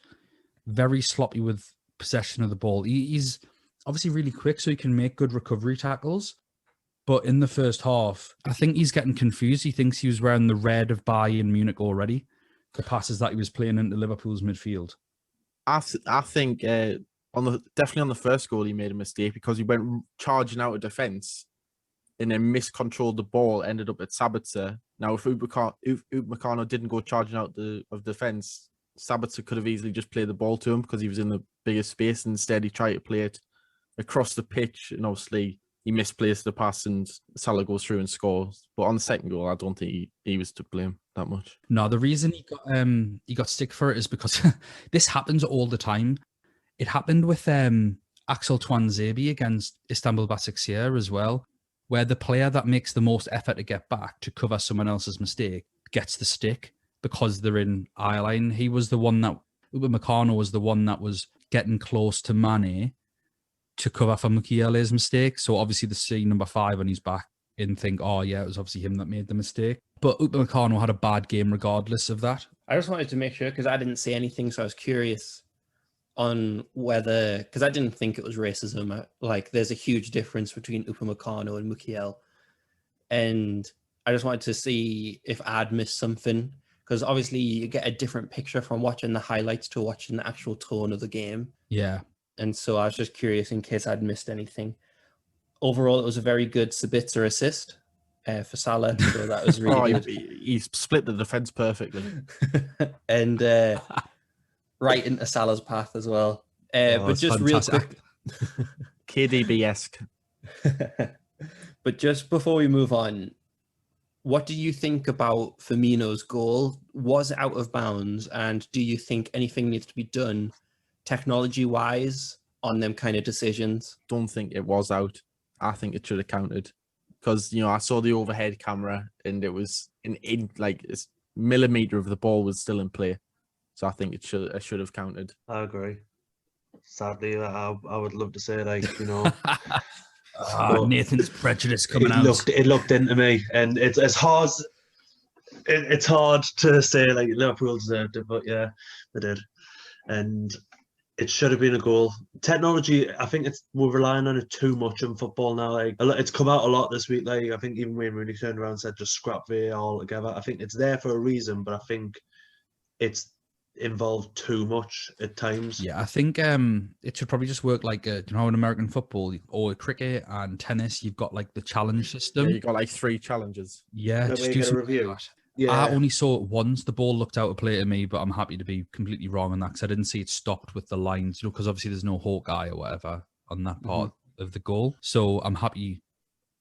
very sloppy with possession of the ball. He's obviously really quick, so he can make good recovery tackles. But in the first half, I think he's getting confused. He thinks he was wearing the red of Bayern Munich already. The passes that he was playing into Liverpool's midfield. I think definitely on the first goal he made a mistake because he went charging out of defence and then miscontrolled the ball, ended up at Sabitzer. Now, if Upamecano didn't go charging out of defence, Sabitzer could have easily just played the ball to him because he was in the biggest space. And instead, he tried to play it across the pitch, and obviously he misplaced the pass, and Salah goes through and scores. But on the second goal, I don't think he was to blame that much. No, the reason he got stick for it is because this happens all the time. It happened with Axel Tuanzebe against Istanbul Basaksehir as well, where the player that makes the most effort to get back to cover someone else's mistake gets the stick because they're in eye line. Upamecano was the one that was getting close to Mane to cover for Mukiele's mistake. So obviously they see number 5 on his back and think, oh yeah, it was obviously him that made the mistake. But Upamecano had a bad game regardless of that. I just wanted to make sure, because I didn't see anything, so I was curious on whether, because I didn't think it was racism. Like, there's a huge difference between Upamecano and Mukiel. And I just wanted to see if I'd missed something, because obviously you get a different picture from watching the highlights to watching the actual tone of the game. Yeah. And so I was just curious in case I'd missed anything. Overall, it was a very good Sabitzer assist for Salah. So that was really good. He split the defence perfectly. And right into Salah's path as well. But just fantastic. real quick. KDB-esque. But just before we move on, what do you think about Firmino's goal? Was it out of bounds? And do you think anything needs to be done technology-wise on them kind of decisions? Don't think it was out. I think it should have counted. Because, I saw the overhead camera and it was in like a millimetre of the ball was still in play. So I think it should have counted. I agree. Sadly, I would love to say, Nathan's prejudice coming out. It looked into me, and it's hard. It's hard to say Liverpool deserved it, but yeah, they did, and it should have been a goal. Technology, I think we're relying on it too much in football now. It's come out a lot this week. I think even Wayne Rooney turned around and said just scrap VAR altogether. I think it's there for a reason, but I think it's involved too much at times. Yeah, I think it should probably just work like in American football or cricket and tennis, you've got like the challenge system. Yeah, you got 3 challenges. Yeah, That just way do you get a something review. like that. Yeah. I only saw it once. The ball looked out of play to me, but I'm happy to be completely wrong on that because I didn't see it stopped with the lines, because obviously there's no Hawkeye or whatever on that part of the goal. So I'm happy,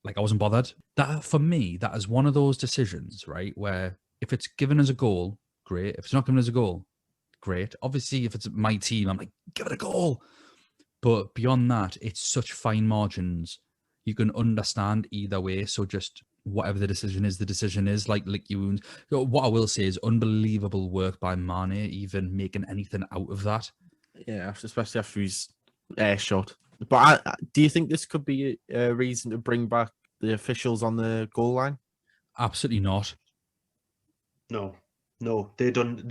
I wasn't bothered. That, for me, that is one of those decisions, right, where if it's given as a goal, great. If it's not given as a goal, great. Obviously, if it's my team, I'm like, give it a goal. But beyond that, it's such fine margins. You can understand either way. So just whatever the decision is, like lick your wounds. What I will say is unbelievable work by Mane, even making anything out of that. Yeah, especially after his air shot. But do you think this could be a reason to bring back the officials on the goal line? Absolutely not. No. No, they done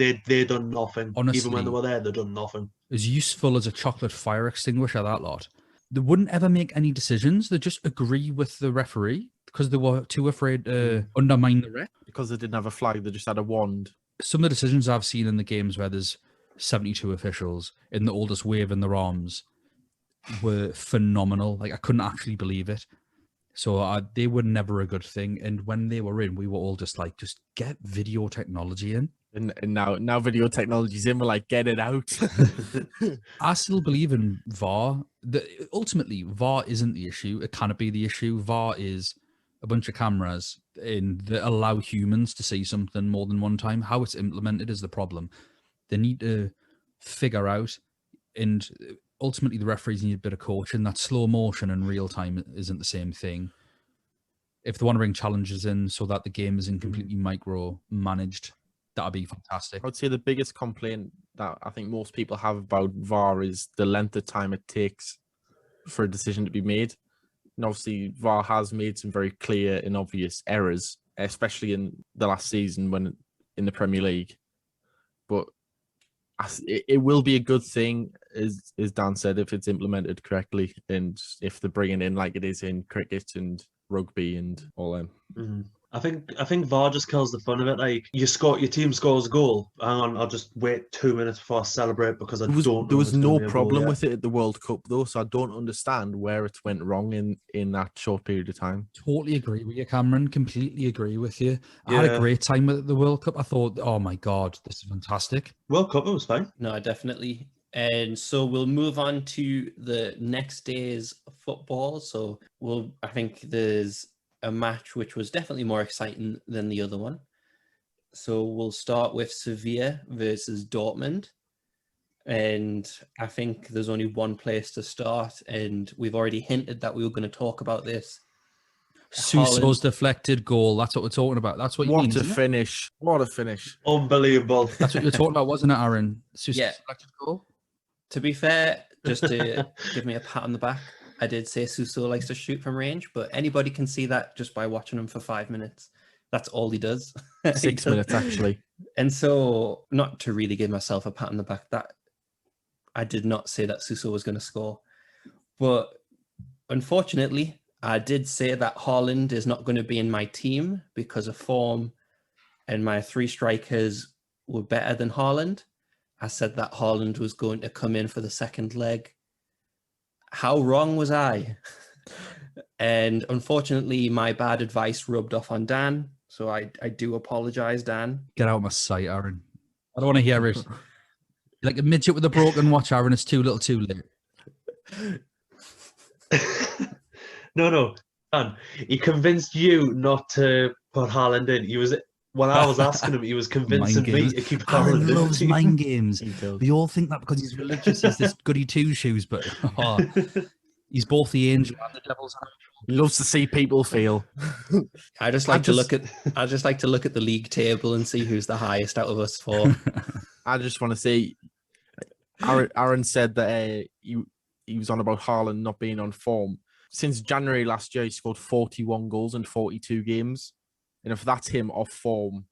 nothing. Even when they Honestly, were there, they done nothing. as useful as a chocolate fire extinguisher, that lot. They wouldn't ever make any decisions. They just agree with the referee because they were too afraid to undermine the ref. Because they didn't have a flag, they just had a wand. Some of the decisions I've seen in the games where there's 72 officials and the oldest waving their arms were phenomenal. Like, I couldn't actually believe it. So they were never a good thing. And when they were in, we were all just like, just get video technology in. And now video technology's in, we're like, get it out. I still believe in VAR. Ultimately, VAR isn't the issue. It cannot be the issue. VAR is a bunch of cameras that allow humans to see something more than one time. How it's implemented is the problem. They need to figure out, and ultimately the referees need a bit of coaching. That slow motion and real time isn't the same thing. If they want to bring challenges in so that the game isn't completely micro managed, that'd be fantastic. I would say the biggest complaint that I think most people have about VAR is the length of time it takes for a decision to be made. And obviously, VAR has made some very clear and obvious errors, especially in the last season when in the Premier League. But it will be a good thing, as Dan said, if it's implemented correctly and if they're bringing in like it is in cricket and rugby and all them. Mm-hmm. I think VAR just kills the fun of it. Like, your team scores a goal. Hang on, I'll just wait 2 minutes before I celebrate because there was no problem with it at the World Cup though, so I don't understand where it went wrong in that short period of time. Totally agree with you, Cameron. Completely agree with you. I had a great time with the World Cup. I thought, oh my God, this is fantastic. World Cup, it was fine. No, definitely. And so we'll move on to the next day's football. So I think there's a match which was definitely more exciting than the other one. So we'll start with Sevilla versus Dortmund. And I think there's only one place to start. And we've already hinted that we were going to talk about this. Suso's deflected goal. That's what we're talking about. That's what you mean. What a finish. What a finish. Unbelievable. That's what you're talking about, wasn't it, Aaron? Suso's deflected goal? To be fair, just to give me a pat on the back, I did say Suso likes to shoot from range, but anybody can see that just by watching him for 5 minutes. That's all he does. 6 minutes, actually. And so, not to really give myself a pat on the back, that I did not say that Suso was going to score. But unfortunately, I did say that Haaland is not going to be in my team because of form, and my 3 strikers were better than Haaland. I said that Haaland was going to come in for the second leg. How wrong was I? And unfortunately, my bad advice rubbed off on Dan. So I do apologize, Dan. Get out of my sight, Aaron. I don't want to hear it. Like a midget with a broken watch, Aaron. It's too little too late. No. Dan, he convinced you not to put Haaland in. When I was asking him, he was convincing me to keep Haaland in. Aaron loves mind games. We all think that because he's religious, he's this goody two shoes, but he's both the angel and the devil's angel. He loves to see people feel. I just like to look at the league table and see who's the highest out of us 4. I just want to say, Aaron said that he was on about Haaland not being on form. Since January last year, he scored 41 goals in 42 games. And if that's him off form,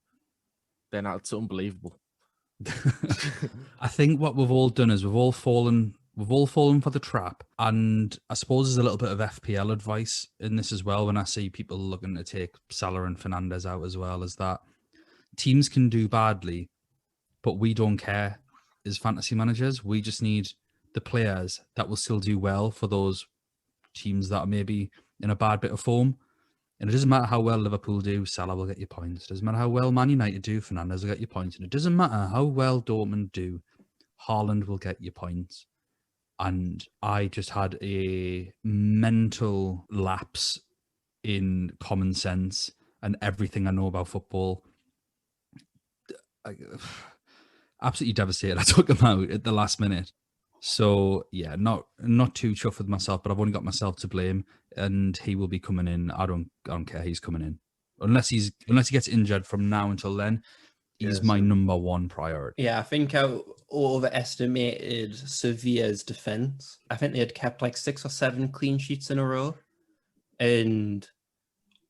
then that's unbelievable. I think what we've all done is we've all fallen for the trap. And I suppose there's a little bit of FPL advice in this as well when I see people looking to take Salah and Fernandez out as well, as that teams can do badly, but we don't care as fantasy managers. We just need the players that will still do well for those teams that are maybe in a bad bit of form. And it doesn't matter how well Liverpool do, Salah will get you points. It doesn't matter how well Man United do, Fernandes will get you points. And it doesn't matter how well Dortmund do, Haaland will get you points. And I just had a mental lapse in common sense and everything I know about football. Absolutely devastated. I took him out at the last minute. So yeah, not too chuffed with myself, but I've only got myself to blame, and he will be coming in. I don't care. He's coming in unless he gets injured from now until then. He's my number one priority. Yeah, I think I overestimated Sevilla's defense. I think they had kept like 6 or 7 clean sheets in a row, and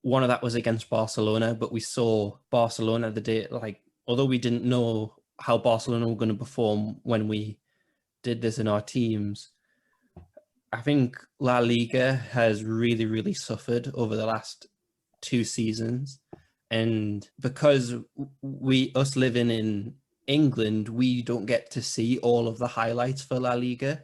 one of that was against Barcelona. But we saw Barcelona the day, like although we didn't know how Barcelona were going to perform when we did this in our teams, I think La Liga has really, really suffered over the last 2 seasons. And because us living in England, we don't get to see all of the highlights for La Liga.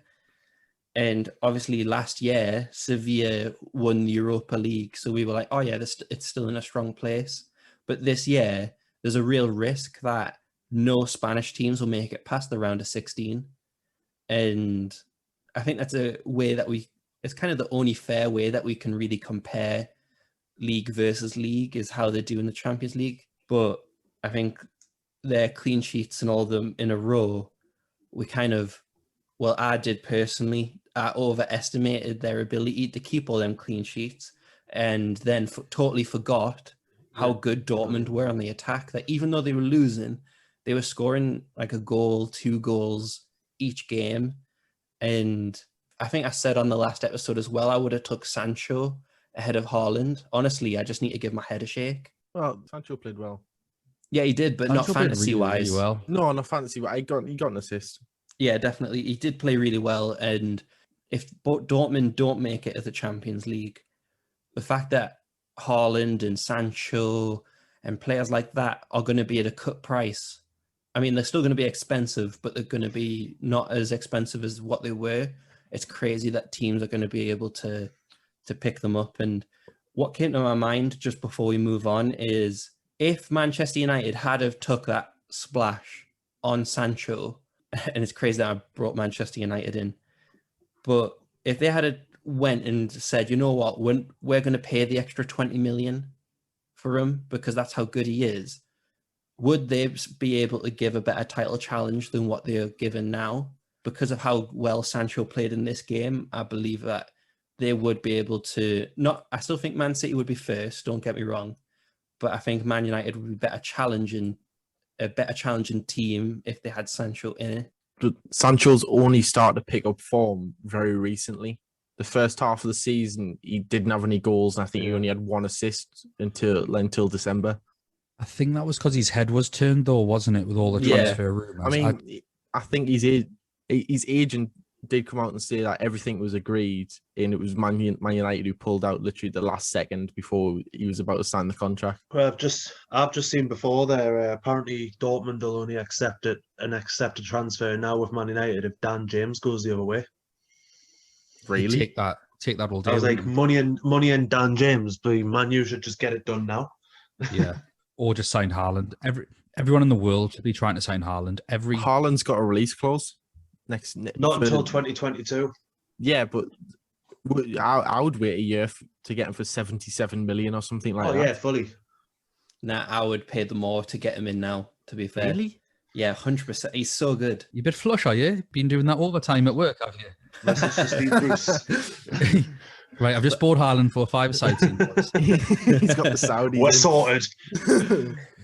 And obviously last year, Sevilla won the Europa League. So we were like, oh yeah, it's still in a strong place. But this year, there's a real risk that no Spanish teams will make it past the round of 16. And I think that's a way that it's kind of the only fair way that we can really compare league versus league is how they do in the Champions League. But I think their clean sheets and all of them in a row, I did personally, I overestimated their ability to keep all them clean sheets and then totally forgot how good Dortmund were on the attack, that even though they were losing, they were scoring like a goal, 2 goals each game. And I think I said on the last episode as well, I would have took Sancho ahead of Haaland. Honestly, I just need to give my head a shake. Well, Sancho played well. Yeah, he did, but not Sancho played fantasy-wise. really well. No, not fantasy, but he got an assist. Yeah, definitely. He did play really well. And if Dortmund don't make it as the Champions League, the fact that Haaland and Sancho and players like that are going to be at a cut price. I mean, they're still going to be expensive, but they're going to be not as expensive as what they were. It's crazy that teams are going to be able to pick them up. And what came to my mind just before we move on is if Manchester United had have took that splash on Sancho, and it's crazy that I brought Manchester United in, but if they had went and said, you know what, we're going to pay the extra 20 million for him because that's how good he is, would they be able to give a better title challenge than what they are given now? Because of how well Sancho played in this game, I believe that they would be able to I still think Man City would be first, don't get me wrong, but I think Man United would be a better challenging team if they had Sancho in it. But Sancho's only started to pick up form very recently. The first half of the season, he didn't have any goals, and I think he only had 1 assist until December. I think that was because his head was turned, though, wasn't it, with all the transfer rumours? I mean, I think his agent did come out and say that everything was agreed, and it was Man United who pulled out literally the last second before he was about to sign the contract. Well, I've just seen before there. Apparently, Dortmund will only accept a transfer now with Man United if Dan James goes the other way. Really? Take that all day. I was like, money and Dan James, but Man U should just get it done now. Yeah, or just sign Haaland. Everyone in the world should be trying to sign Haaland. Haaland's got a release clause not until 2022. Yeah, but I would wait a year to get him for 77 million or something like that. Oh yeah, fully. Nah, I would pay them more to get him in now, to be fair. Really? Yeah, 100%. He's so good. You're a bit flush, are you? Been doing that all the time at work, have you? Message to Steve Bruce. Right, I've just bought Haaland for 5 sites. He's got the Saudis. We're sorted.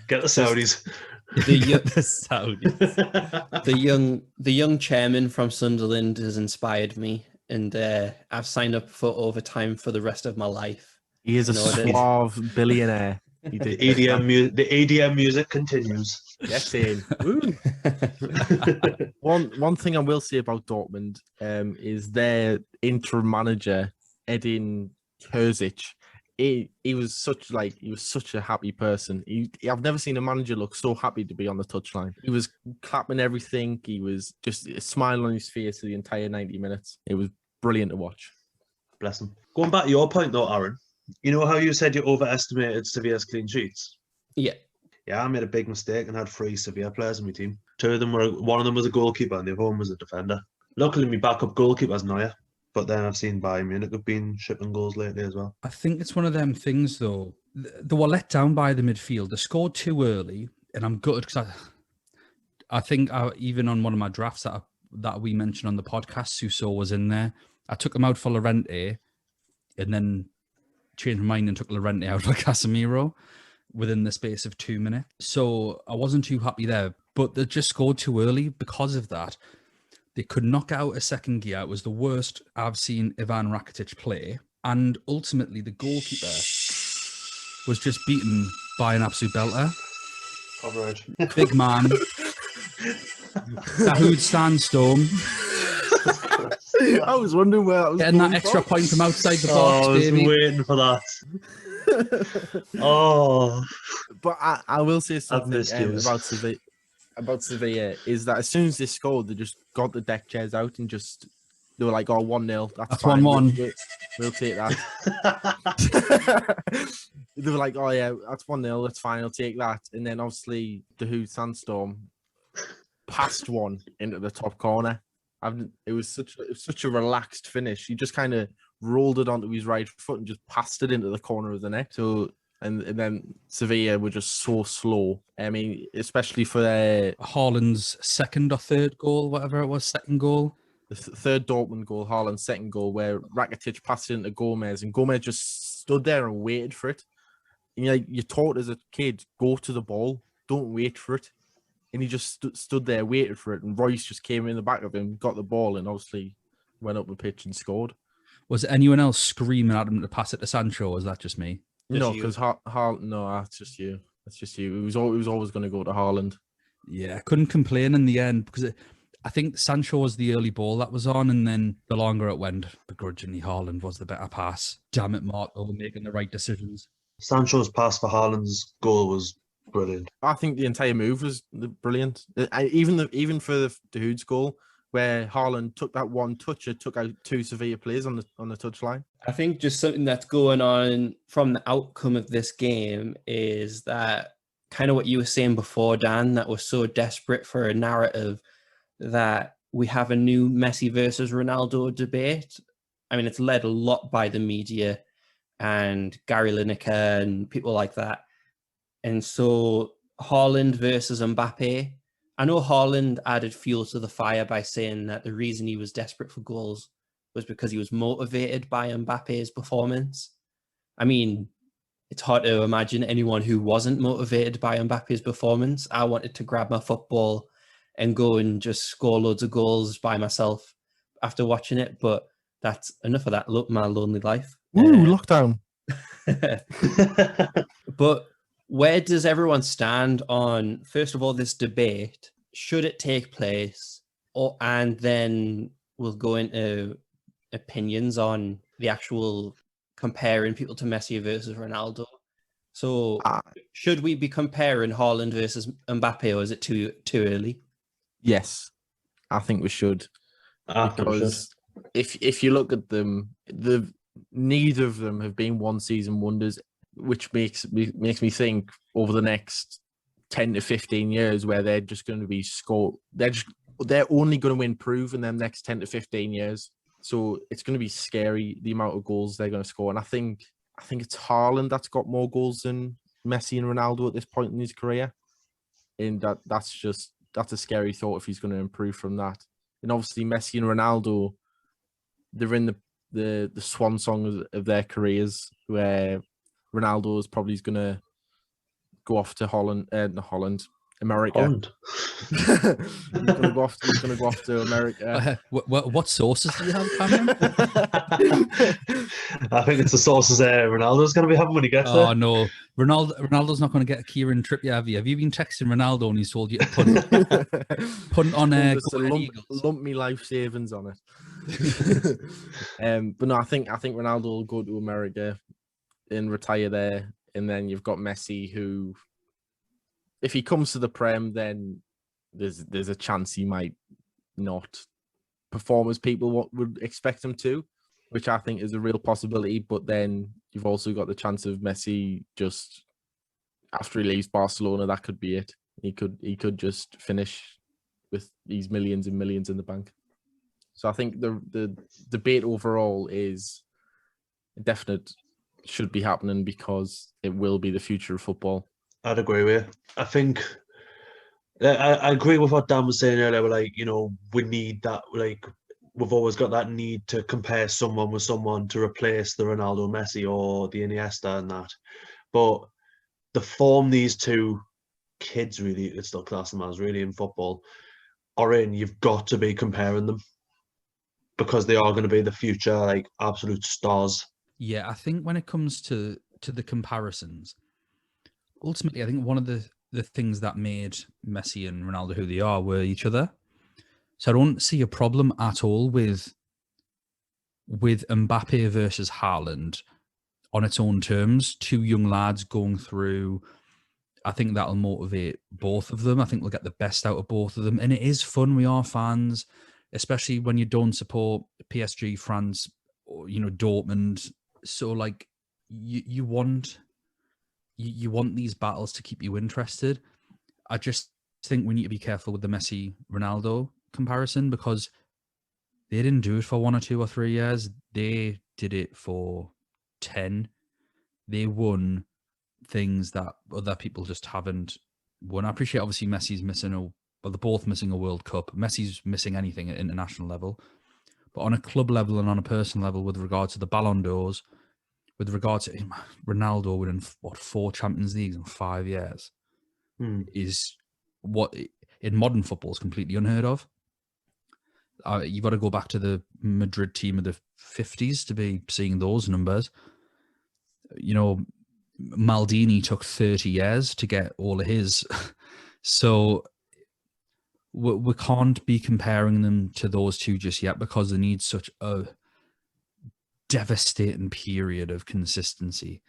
Get the Saudis. The young chairman from Sunderland has inspired me, and I've signed up for overtime for the rest of my life. He is a suave billionaire. The EDM music continues. Yes, in. One thing I will say about Dortmund is their interim manager Edin Terzic. He was such a happy person. I've never seen a manager look so happy to be on the touchline. He was clapping everything. He was just a smile on his face for the entire 90 minutes. It was brilliant to watch. Bless him. Going back to your point though, Aaron, you know how you said you overestimated Sevilla's clean sheets? Yeah. Yeah, I made a big mistake and had 3 Sevilla players in my team. One of them was a goalkeeper and the other one was a defender. Luckily, my backup goalkeeper's Neuer. But then I've seen Bayern Munich have been shipping goals lately as well. I think it's one of them things, though. They were let down by the midfield. They scored too early, and I'm gutted because I think even on one of my drafts that we mentioned on the podcast, Suso was in there. I took him out for Llorente, and then changed my mind and took Llorente out for Casemiro within the space of 2 minutes. So I wasn't too happy there, but they just scored too early because of that. They could knock out a second gear. It was the worst I've seen Ivan Rakitic play. And ultimately, the goalkeeper was just beaten by an absolute belter. All right. Big man. Dahoud Sandstorm. I was wondering where that was Getting that coming extra from. point from outside the Oh, box, I was baby. waiting for that. Oh, But I will say I've something missed you. about Sevilla is that as soon as they scored, they just got the deck chairs out and just they were like, "Oh, 1-0, that's That's fine. 1-1. We'll take that." They were like, "Oh yeah, that's 1-0, that's fine. I'll take that." And then obviously the Dahoud Sandstorm passed one into the top corner. It was such a relaxed finish. He just kind of rolled it onto his right foot and just passed it into the corner of the net. So and then Sevilla were just so slow. I mean, especially for Haaland's second or third goal, whatever it was, second goal. the third Dortmund goal, Haaland's second goal, where Rakitic passed it into Gomez, and Gomez just stood there and waited for it. And you're taught as a kid, go to the ball, don't wait for it. And he just stood there, waited for it, and Royce just came in the back of him, got the ball, and obviously went up the pitch and scored. Was anyone else screaming at him to pass it to Sancho, or was that just me? No, because no, that's just you. That's just you. It was always going to go to Haaland. Yeah, I couldn't complain in the end because I think Sancho was the early ball that was on, and then the longer it went, begrudgingly Haaland was the better pass. Damn it, Marco, making the right decisions. Sancho's pass for Haaland's goal was brilliant. I think the entire move was brilliant. Even for the Dahoud's goal, where Haaland took that one touch, it took out two Sevilla players on the touchline. I think just something that's going on from the outcome of this game is that kind of what you were saying before, Dan, that we're so desperate for a narrative that we have a new Messi versus Ronaldo debate. I mean, it's led a lot by the media and Gary Lineker and people like that. And so Haaland versus Mbappe. I know Haaland added fuel to the fire by saying that the reason he was desperate for goals was because he was motivated by Mbappe's performance. I mean, it's hard to imagine anyone who wasn't motivated by Mbappe's performance. I wanted to grab my football and go and just score loads of goals by myself after watching it. But that's enough of that. Look, my lonely life. Ooh, lockdown. But where does everyone stand on, first of all, this debate? Should it take place? And then we'll go into opinions on the actual comparing people to Messi versus Ronaldo. So should we be comparing Haaland versus Mbappe, or is it too early? Yes, I think we should. Because if you look at them, neither of them have been one season wonders, which makes me think over the next 10 to 15 years where they're just going to be they're only going to improve in them next 10 to 15 years. So it's going to be scary the amount of goals they're going to score. And I think it's Haaland that's got more goals than Messi and Ronaldo at this point in his career. And that's a scary thought if he's going to improve from that. And obviously Messi and Ronaldo, they're in the swan song of their careers, where Ronaldo is probably going to go off to America. Holland. He's going to go off to America. What sources do you have, Cameron? I think it's the sources Ronaldo's going to be having when he gets there. Oh no, Ronaldo's not going to get a Kieran Trippier, have you? Have you been texting Ronaldo and he's told you to punt on lump me life savings on it? But no, I think Ronaldo will go to America and retire there, and then you've got Messi, who, if he comes to the Prem, then there's a chance he might not perform as people would expect him to, which I think is a real possibility. But then you've also got the chance of Messi just after he leaves Barcelona, that could be it. He could just finish with these millions and millions in the bank. So I think the debate overall is a definite should be happening because it will be the future of football. I'd agree with you. I think I agree with what Dan was saying earlier. Like, we need that. Like, we've always got that need to compare someone with someone to replace the Ronaldo, Messi, or the Iniesta and that. But the form these two kids really, it's still class them as really in football, are in, you've got to be comparing them because they are going to be the future, like, absolute stars. Yeah, I think when it comes to the comparisons, ultimately, I think one of the the things that made Messi and Ronaldo who they are were each other. So I don't see a problem at all with Mbappe versus Haaland on its own terms. Two young lads going through. I think that'll motivate both of them. I think we'll get the best out of both of them. And it is fun. We are fans, especially when you don't support PSG, France, or, Dortmund. So like you want these battles to keep you interested. I just think we need to be careful with the Messi Ronaldo comparison, because they didn't do it for 1 or 2 or 3 years. They did it for 10. They won things that other people just haven't won. I appreciate, obviously, Messi's missing they're both missing a World Cup. Messi's missing anything at international level. But on a club level and on a personal level, with regard to the Ballon d'Ors, with regard to Ronaldo winning, 4 Champions Leagues in 5 years, is what in modern football is completely unheard of. You've got to go back to the Madrid team of the 50s to be seeing those numbers. Maldini took 30 years to get all of his. So we can't be comparing them to those two just yet, because they need such a devastating period of consistency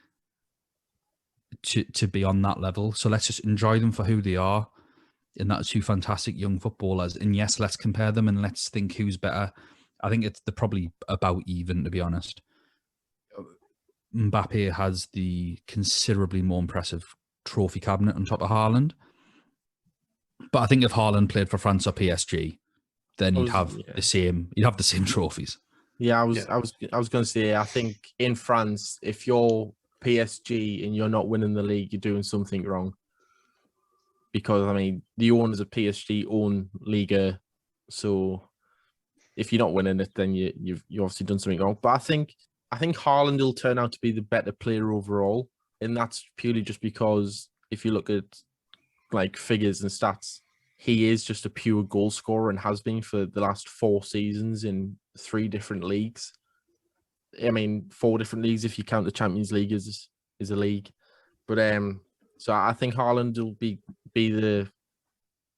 to be on that level. So let's just enjoy them for who they are. And that's 2 fantastic young footballers. And yes, let's compare them and let's think who's better. I think they're probably about even, to be honest. Mbappe has the considerably more impressive trophy cabinet on top of Haaland. But I think if Haaland played for France or PSG, then you'd have the same trophies. Yeah, I was going to say, I think in France, if you're PSG and you're not winning the league, you're doing something wrong. Because the owners of PSG own Liga, so if you're not winning it, then you've obviously done something wrong. But I think Haaland will turn out to be the better player overall, and that's purely just because if you look at like figures and stats, he is just a pure goal scorer and has been for the last 4 seasons in 3 different leagues. 4 different leagues if you count the Champions League as a league. But so I think Haaland will be the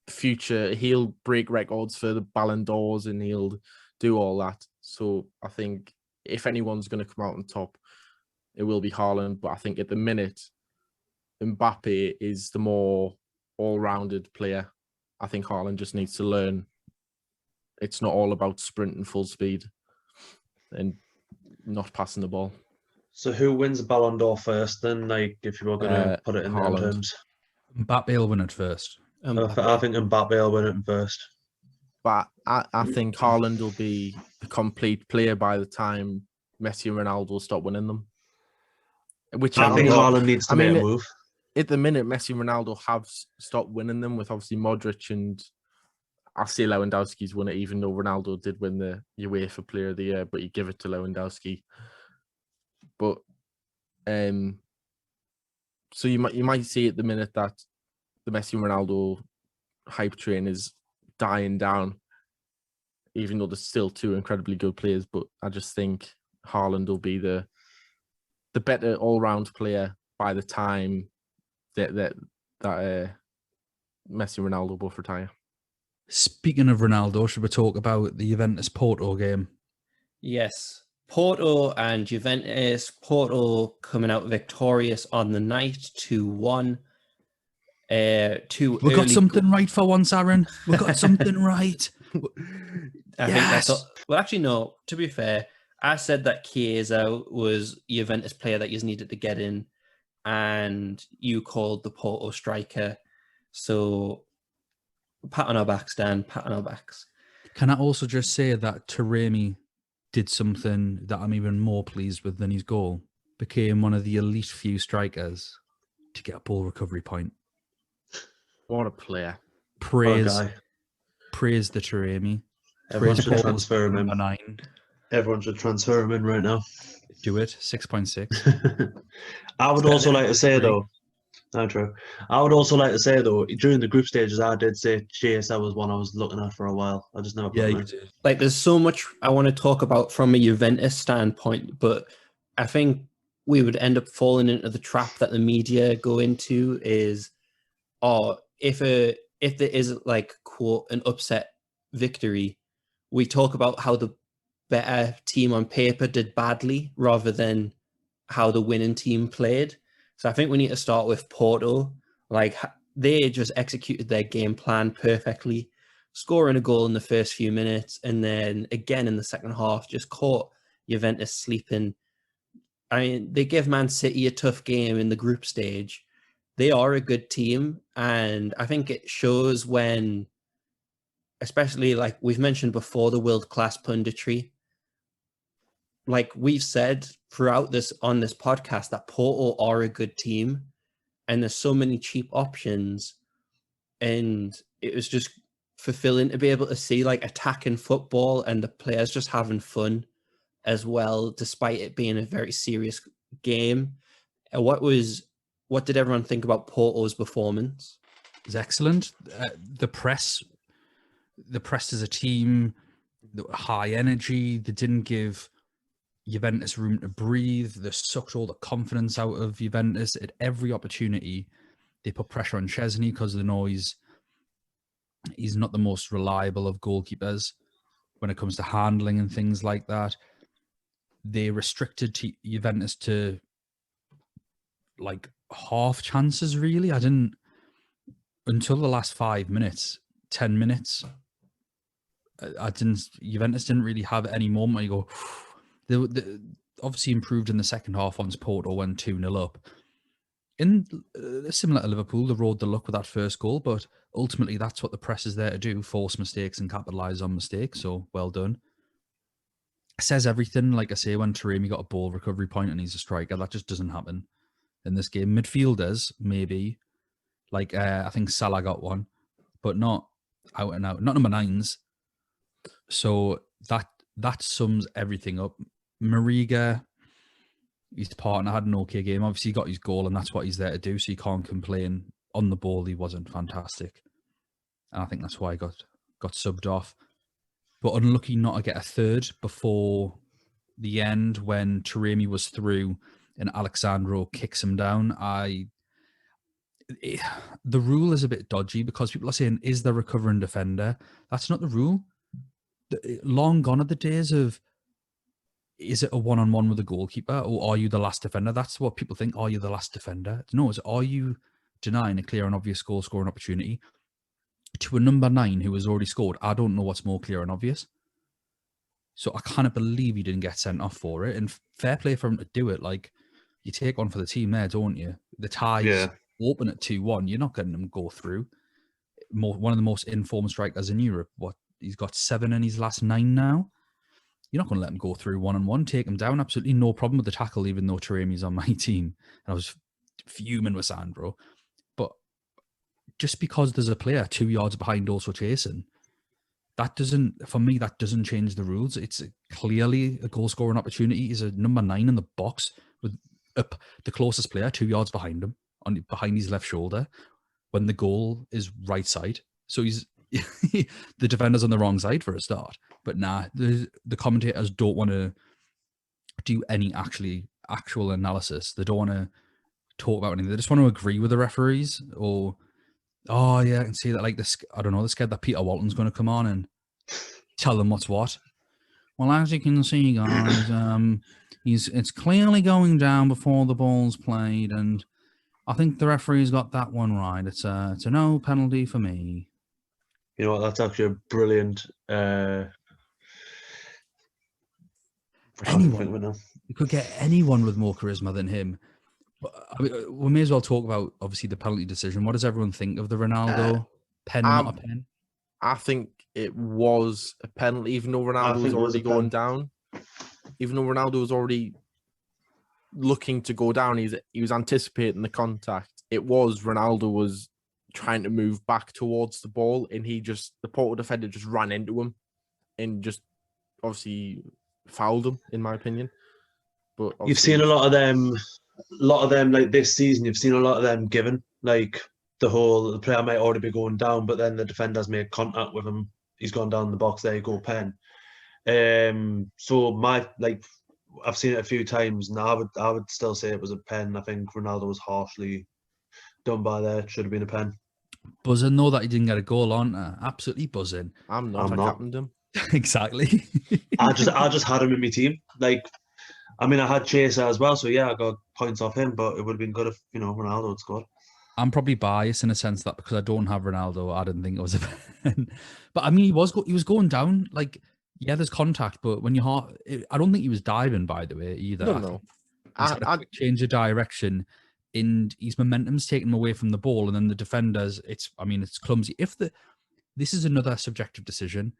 future. He'll break records for the Ballon d'Ors and he'll do all that. So I think if anyone's going to come out on top, it will be Haaland. But I think at the minute, Mbappe is the more all-rounded player. I think Haaland just needs to learn it's not all about sprinting full speed and not passing the ball. So who wins the Ballon d'Or first then, like, if you were going to put it in Haaland. their terms? Mbappe will win it first. I think Mbappe will win it first. But I think Haaland will be a complete player by the time Messi and Ronaldo stop winning them. Which I think Haaland needs to make a move. At the minute, Messi and Ronaldo have stopped winning them, with obviously Modric, and I say Lewandowski's won it, even though Ronaldo did win the UEFA Player of the Year, but you give it to Lewandowski. But so you might see at the minute that the Messi and Ronaldo hype train is dying down, even though there's still 2 incredibly good players. But I just think Haaland will be the better all-round player by the time that Messi and Ronaldo both retire. Speaking of Ronaldo, should we talk about the Juventus Porto game? Yes. Porto and Juventus. Porto coming out victorious on the night, 2-1. We got something right for once, Aaron. We got something right. I think that's all. Well, actually, no. To be fair, I said that Chiesa was Juventus player that you needed to get in, and you called the Porto striker. So, pat on our backs, Dan. Pat on our backs. Can I also just say that Taremi did something that I'm even more pleased with than his goal? Became one of the elite few strikers to get a ball recovery point. What a player. Praise the Taremi. Everyone should transfer him in. 9. Everyone should transfer him in right now. Do it. 6.6. I would also like to say, though, I would also like to say, though, during the group stages, I did say Chiesa was one I was looking at for a while. I just never put him in. Did. Like, there's so much I want to talk about from a Juventus standpoint, but I think we would end up falling into the trap that the media go into is, or if there is like quote an upset victory, we talk about how the better team on paper did badly rather than how the winning team played. So I think we need to start with Porto. Like they just executed their game plan perfectly, scoring a goal in the first few minutes, and then again in the second half, just caught Juventus sleeping. I mean, they give Man City a tough game in the group stage. They are a good team, and I think it shows when, especially like we've mentioned before, the world-class punditry. Like we've said throughout this on this podcast that Porto are a good team, and there's so many cheap options, and it was just fulfilling to be able to see like attacking football and the players just having fun as well, despite it being a very serious game. What did everyone think about Porto's performance? It was excellent. The press as a team, high energy. They didn't give Juventus room to breathe. They sucked all the confidence out of Juventus at every opportunity. They put pressure on Chesney because they know he's not the most reliable of goalkeepers when it comes to handling and things like that. They restricted Juventus to like half chances, really. I didn't, until the last 5 minutes, 10 minutes, Juventus didn't really have any moment where you go, they obviously improved in the second half once Porto went 2-0 up. Similar to Liverpool, they rode the luck with that first goal, but ultimately that's what the press is there to do, force mistakes and capitalise on mistakes, so well done. It says everything, like I say, when Taremi got a ball recovery point and he's a striker, that just doesn't happen in this game. Midfielders, maybe, like I think Salah got one, but not out and out, not number 9s. So that sums everything up. Mariga, his partner, had an okay game. Obviously, he got his goal, and that's what he's there to do, so you can't complain. On the ball, he wasn't fantastic. And I think that's why he got subbed off. But unlucky not to get a third before the end when Taremi was through and Alexandro kicks him down. The rule is a bit dodgy because people are saying, is there a recovering defender? That's not the rule. Long gone are the days of, is it a one-on-one with a goalkeeper or are you the last defender? That's what people think. Are you the last defender? No, it's are you denying a clear and obvious goal scoring opportunity to a number 9 who has already scored? I don't know what's more clear and obvious. So I can't believe he didn't get sent off for it. And fair play for him to do it. Like, you take one for the team there, don't you? The tie's open at 2-1. You're not getting them go through. One of the most informed strikers in Europe. He's got 7 in his last 9 now. You're not going to let him go through one-on-one, take him down. Absolutely no problem with the tackle, even though Taremi's on my team. And I was fuming with Sandro. But just because there's a player 2 yards behind also chasing, that doesn't change the rules. It's clearly a goal scoring opportunity. He's a number 9 in the box with the closest player 2 yards behind him, behind his left shoulder, when the goal is right side. So he's the defender's on the wrong side for a start. But nah, the commentators don't want to do any actual analysis. They don't want to talk about anything. They just want to agree with the referees or, oh yeah, I can see that. Like this, I don't know, they're scared that Peter Walton's going to come on and tell them what's what. Well, as you can see, guys, it's clearly going down before the ball's played, and I think the referee's got that one right. It's a no penalty for me. You know what? That's actually a brilliant. Anyone, you could get anyone with more charisma than him. But I mean, we may as well talk about obviously the penalty decision. What does everyone think of the Ronaldo pen, not a pen? I think it was a penalty, even though Ronaldo was already going down. Even though Ronaldo was already looking to go down, he was anticipating the contact. It was Ronaldo was trying to move back towards the ball, and the Porto defender just ran into him and just obviously fouled him, in my opinion. But you've seen a lot of them like this season. You've seen a lot of them given, like the player might already be going down, but then the defender's made contact with him. He's gone down the box. There you go, pen. So I've seen it a few times, and I would still say it was a pen. I think Ronaldo was harshly done by there. It should have been a pen. Buzzing though that he didn't get a goal on. Absolutely buzzing. I'm not. I'm I not. captained him. Exactly. I just had him in my team. Like, I mean, I had Chaser as well, so yeah, I got points off him. But it would have been good if Ronaldo had scored. I'm probably biased in a sense that because I don't have Ronaldo, I didn't think it was a pen. But I mean, he was going down. Like, yeah, there's contact, but when you I don't think he was diving. By the way, either. No, I no. think he's had a quick change of direction, and his momentum's taken him away from the ball, and then the defenders. It's clumsy. This is another subjective decision.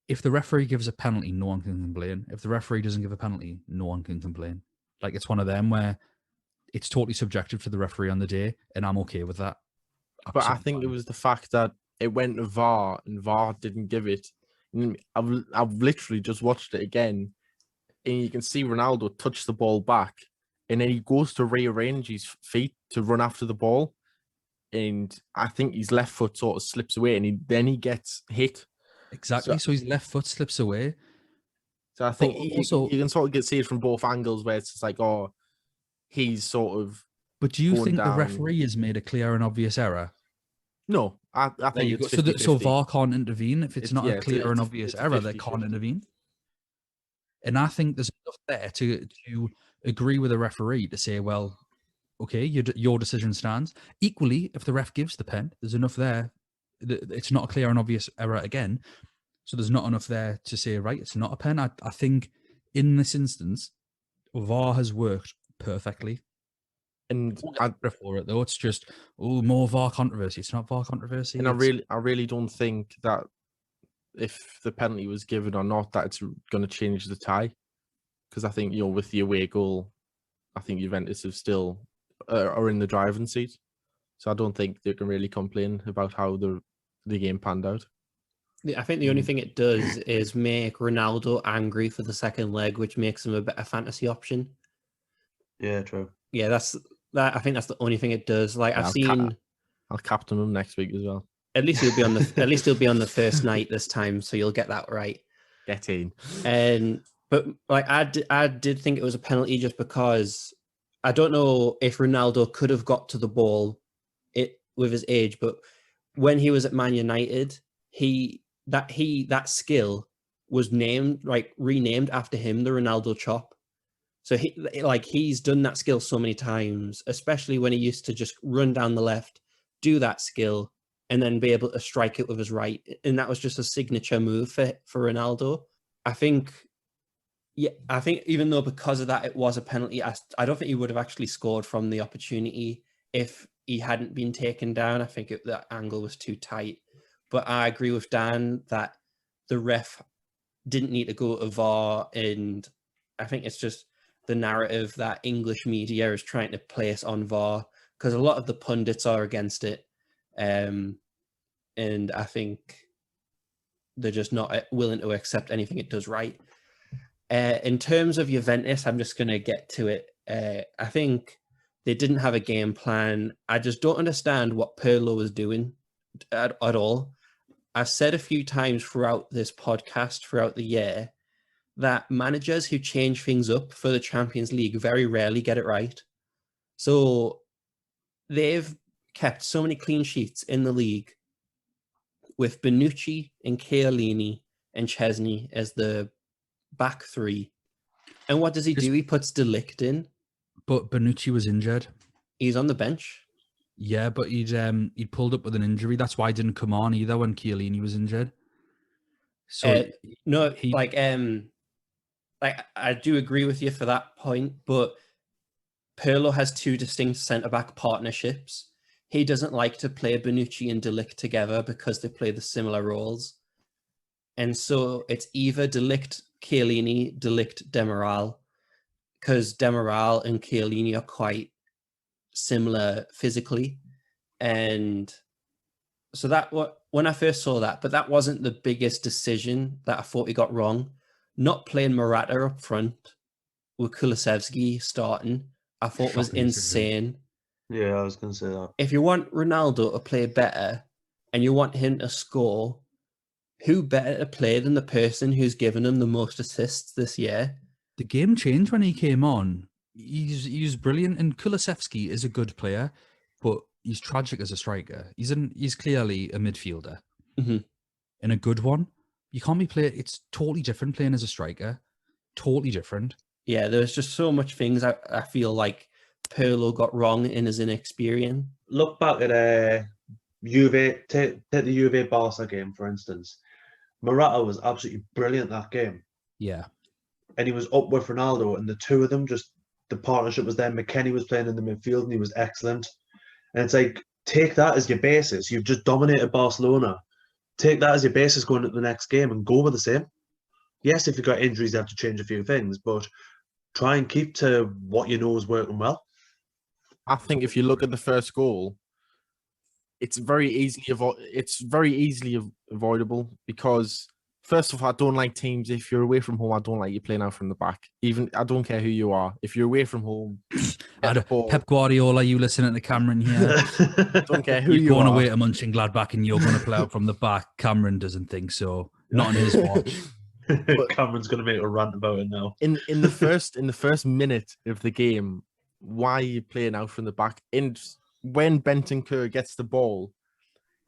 If the referee gives a penalty, no one can complain. If the referee doesn't give a penalty, no one can complain. Like, it's one of them where it's totally subjective to the referee on the day, and I'm okay with that. But I Absolutely think fine. it was the fact that it went to VAR and VAR didn't give it. And I've literally just watched it again, and you can see Ronaldo touch the ball back, and then he goes to rearrange his feet to run after the ball, and I think his left foot sort of slips away, and then he gets hit. Exactly. So his left foot slips away. So I think also, you can sort of see it from both angles, where it's just like, oh, he's sort of. But do you going think the down. referee has made a clear and obvious error? No, I There think you it's go. 50-50. So VAR can't intervene if it's not a yeah, clear and it's obvious it's error. They 50-50. can't intervene. And I think there's enough there to agree with the referee to say, well, okay, your decision stands. Equally, if the ref gives the pen, there's enough there. It's not a clear and obvious error again. So there's not enough there to say, right, it's not a pen. I think in this instance, VAR has worked perfectly. And For it though, it's just more VAR controversy. It's not VAR controversy. And I really don't think that if the penalty was given or not, that it's going to change the tie. Because I think with the away goal, I think Juventus have still are in the driving seat. So I don't think they can really complain about how the game panned out. I think the only thing it does is make Ronaldo angry for the second leg, which makes him a better fantasy option. Yeah, true. Yeah, I think that's the only thing it does. Like, Yeah, I'll captain him next week as well. At least he'll be on the first night this time, so you'll get that right. Get in. But like I did think it was a penalty just because I don't know if Ronaldo could have got to the ball with his age, but when he was at Man United, that skill was renamed after him, the Ronaldo chop. So he's done that skill so many times, especially when he used to just run down the left, do that skill, and then be able to strike it with his right. And that was just a signature move for Ronaldo. I think even though because of that it was a penalty, I don't think he would have actually scored from the opportunity if he hadn't been taken down. I think that angle was too tight. But I agree with Dan that the ref didn't need to go to VAR, and I think it's just the narrative that English media is trying to place on VAR, because a lot of the pundits are against it. And I think they're just not willing to accept anything it does right. In terms of Juventus, I'm just going to get to it. I think they didn't have a game plan. I just don't understand what Pirlo was doing at all. I've said a few times throughout this podcast, throughout the year, that managers who change things up for the Champions League very rarely get it right. So they've kept so many clean sheets in the league with Bonucci and Chiellini and Chesney as the back three. And what does he do? He puts De Ligt in. But Bonucci was injured. He's on the bench. Yeah, but he'd pulled up with an injury. That's why he didn't come on either when Chiellini was injured. So I do agree with you for that point, but Pirlo has two distinct centre-back partnerships. He doesn't like to play Bonucci and De Ligt together because they play the similar roles. And so it's either De Ligt, Chiellini, De Ligt, Demiral, because Demiral and Chiellini are quite similar physically. And so when I first saw that, but that wasn't the biggest decision that I thought he got wrong. Not playing Morata up front with Kulusevski starting, I thought was insane. Yeah, I was going to say that. If you want Ronaldo to play better and you want him to score, who better to play than the person who's given him the most assists this year? The game changed when he came on. He was brilliant, and Kulusevski is a good player, but he's tragic as a striker. He's clearly a midfielder. Mm-hmm. In a good one. You can't be playing. It's totally different playing as a striker. Totally different. Yeah, there's just so much things I feel like Pirlo got wrong in his inexperience. Look back at Juve. Take the Juve Barca game for instance. Morata was absolutely brilliant that game. Yeah. And he was up with Ronaldo, and the two of them the partnership was there. McKennie was playing in the midfield, and he was excellent. And it's like, take that as your basis. You've just dominated Barcelona. Take that as your basis going into the next game and go with the same. Yes, if you've got injuries, you have to change a few things, but try and keep to what you know is working well. I think if you look at the first goal, it's very easily avoidable because first of all, I don't like teams. If you're away from home, I don't like you playing out from the back. Even I don't care who you are. If you're away from home, Pep Guardiola, you listening to Cameron here? Don't care who you're you going are. away to Mönchengladbach and you're going to play out from the back. Cameron doesn't think so. Not on his watch. But Cameron's going to make a rant about it now. In the first minute of the game, why are you playing out from the back? And when Bentancur gets the ball,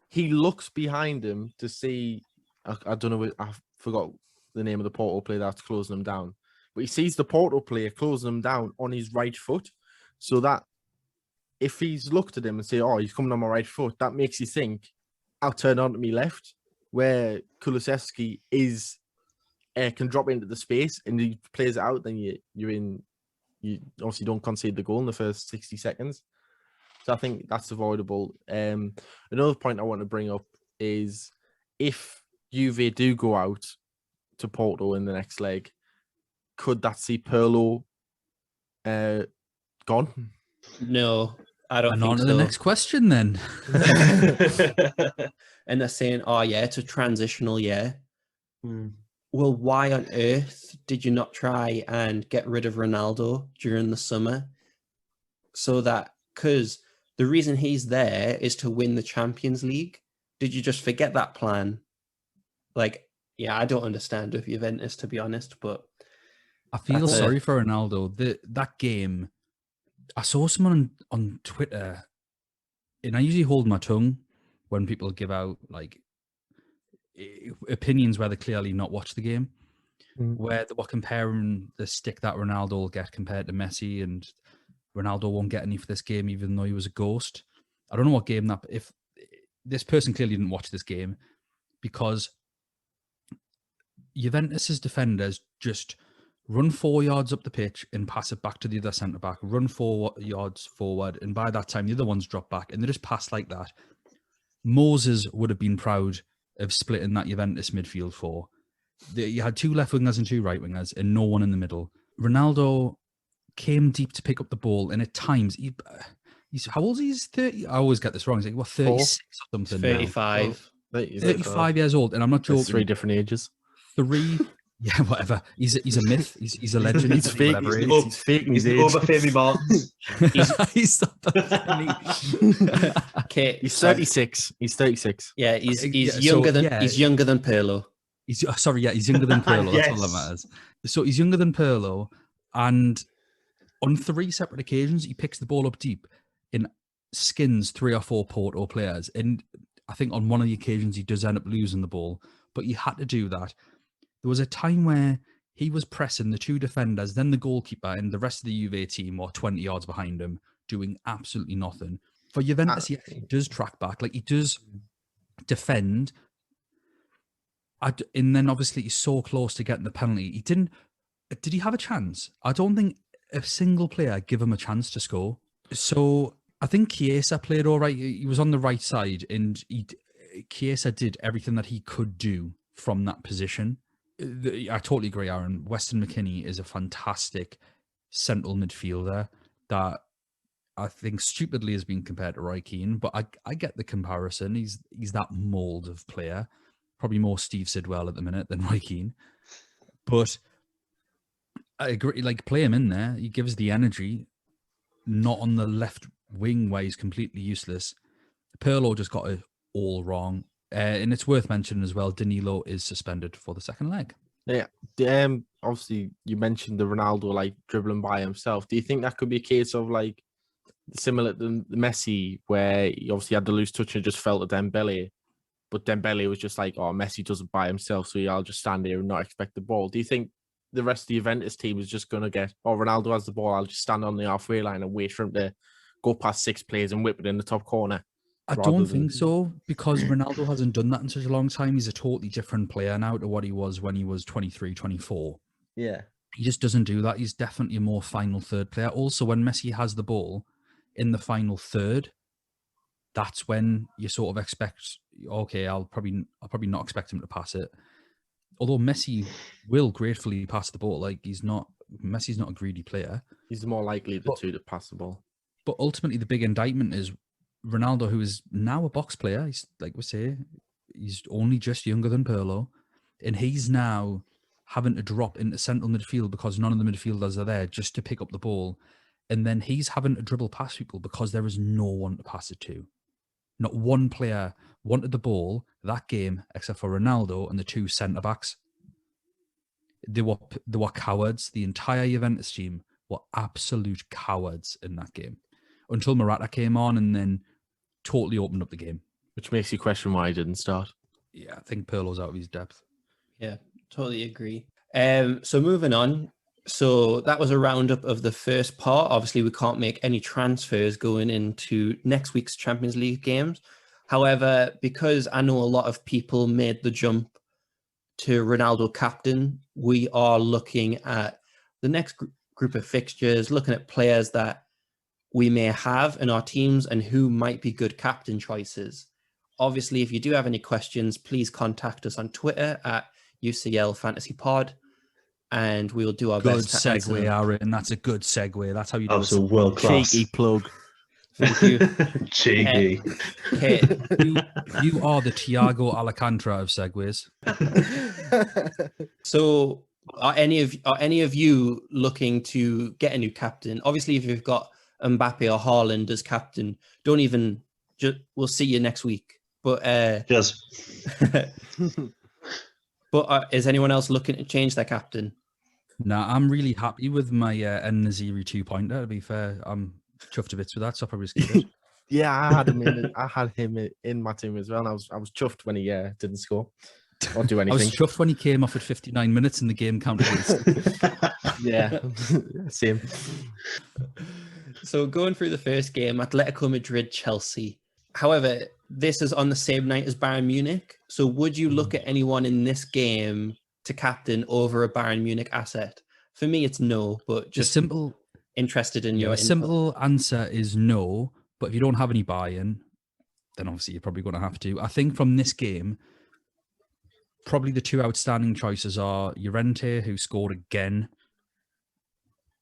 he looks behind him to see. I don't know. I forgot the name of the Porto player that's closing him down. But he sees the Porto player closing him down on his right foot. So that if he's looked at him and say, "Oh, he's coming on my right foot," that makes you think, "I'll turn on to me left," where Kulusevski can drop into the space and he plays it out. Then you obviously don't concede the goal in the first 60 seconds. So I think that's avoidable. Another point I want to bring up is if Juve do go out to Porto in the next leg, could that see Pirlo gone? No, I don't And think on to so. the next question then. And they're saying, "Oh yeah, it's a transitional year." Hmm. Well, why on earth did you not try and get rid of Ronaldo during the summer? Because the reason he's there is to win the Champions League. Did you just forget that plan? Like, yeah, I don't understand with Juventus, to be honest, but I feel That's sorry for Ronaldo. That game, I saw someone on Twitter, and I usually hold my tongue when people give out like opinions where they clearly not watched the game, where they were comparing the stick that Ronaldo will get compared to Messi, and Ronaldo won't get any for this game, even though he was a ghost. I don't know what game that. If this person clearly didn't watch this game, because Juventus's defenders just run 4 yards up the pitch and pass it back to the other centre back, run 4 yards forward, and by that time the other ones drop back, and they just pass like that. Moses would have been proud of splitting that Juventus midfield four. You had 2 left wingers and 2 right wingers, and no one in the middle. Ronaldo came deep to pick up the ball, and at times he's how old is he? He's 30. I always get this wrong. He's like 36 or something. 35. 35 years old, and I'm not joking. There's 3 different ages. 3. Yeah, whatever. He's a myth. He's a legend. He's fake. He's fake. He's the over Femi Martins. He's Okay, He's 36. He's 36. Yeah, he's Yeah, younger so, than yeah. he's younger than Pirlo. He's younger than Pirlo. That's all that Yes. matters. So he's younger than Pirlo, and on 3 separate occasions, he picks the ball up deep and skins 3 or 4 Porto players. And I think on one of the occasions, he does end up losing the ball, but he had to do that. There was a time where he was pressing the 2 defenders, then the goalkeeper, and the rest of the Juve team were 20 yards behind him, doing absolutely nothing. For Juventus, he does track back, like he does defend. And then obviously he's so close to getting the penalty. He didn't. Did he have a chance? I don't think a single player gave him a chance to score. So I think Chiesa played all right. He was on the right side, and Chiesa did everything that he could do from that position. I totally agree, Aaron. Weston McKennie is a fantastic central midfielder that I think stupidly has been compared to Roy Keane, but I get the comparison. He's that mould of player. Probably more Steve Sidwell at the minute than Roy Keane. But I agree, like, play him in there. He gives the energy, not on the left wing where he's completely useless. Pirlo just got it all wrong. And it's worth mentioning as well, Danilo is suspended for the second leg. Yeah. Obviously, you mentioned the Ronaldo like dribbling by himself. Do you think that could be a case of like similar to the Messi, where he obviously had the loose touch and just fell to Dembele, but Dembele was just like, oh, Messi doesn't by himself, so I'll just stand here and not expect the ball. Do you think the rest of the Juventus team is just going to get, oh, Ronaldo has the ball, I'll just stand on the halfway line and wait for him to go past 6 players and whip it in the top corner? I don't think so, because Ronaldo hasn't done that in such a long time. He's a totally different player now to what he was when he was 23, 24. Yeah. He just doesn't do that. He's definitely a more final third player. Also, when Messi has the ball in the final third, that's when you sort of expect, okay, I'll probably not expect him to pass it. Although Messi will gratefully pass the ball. Like, Messi's not a greedy player. He's more likely to pass the ball. But ultimately, the big indictment is Ronaldo, who is now a box player. He's, like we say, he's only just younger than Pirlo, and he's now having to drop into central midfield because none of the midfielders are there just to pick up the ball, and then he's having to dribble past people because there is no one to pass it to. Not one player wanted the ball that game except for Ronaldo and the 2 centre backs. They were cowards. The entire Juventus team were absolute cowards in that game until Morata came on and then totally opened up the game. Which makes you question why he didn't start. Yeah, I think Pirlo's out of his depth. Yeah, totally agree. So moving on. So that was a roundup of the first part. Obviously, we can't make any transfers going into next week's Champions League games. However, because I know a lot of people made the jump to Ronaldo captain, we are looking at the next group of fixtures, looking at players that we may have in our teams and who might be good captain choices. Obviously, if you do have any questions, please contact us on Twitter at UCL Fantasy Pod, and we'll do our best to answer them. Good segue, Aaron. That's a good segue. That's how you do it. Absolute world class. Cheeky plug. Thank you. Cheeky. Okay. You are the Thiago Alcantara of segues. So, are any of you looking to get a new captain? Obviously, if you've got Mbappe or Haaland as captain, don't even. We'll see you next week. But Just. But is anyone else looking to change their captain? Nah, I'm really happy with my En-Nesyri 2-pointer, to be fair. I'm chuffed to bits with that, so I'll probably just keep it. Yeah, I had him in my team as well, and I was chuffed when he didn't score or do I anything. was chuffed when he came off at 59 minutes and the game counted. Yeah, same. So going through the first game, Atletico Madrid, Chelsea. However, this is on the same night as Bayern Munich. So would you look at anyone in this game to captain over a Bayern Munich asset? For me, it's no, but just simple, interested in your the simple answer is no, but if you don't have any buy-in, then obviously you're probably going to have to. I think from this game, probably the 2 outstanding choices are Llorente, who scored again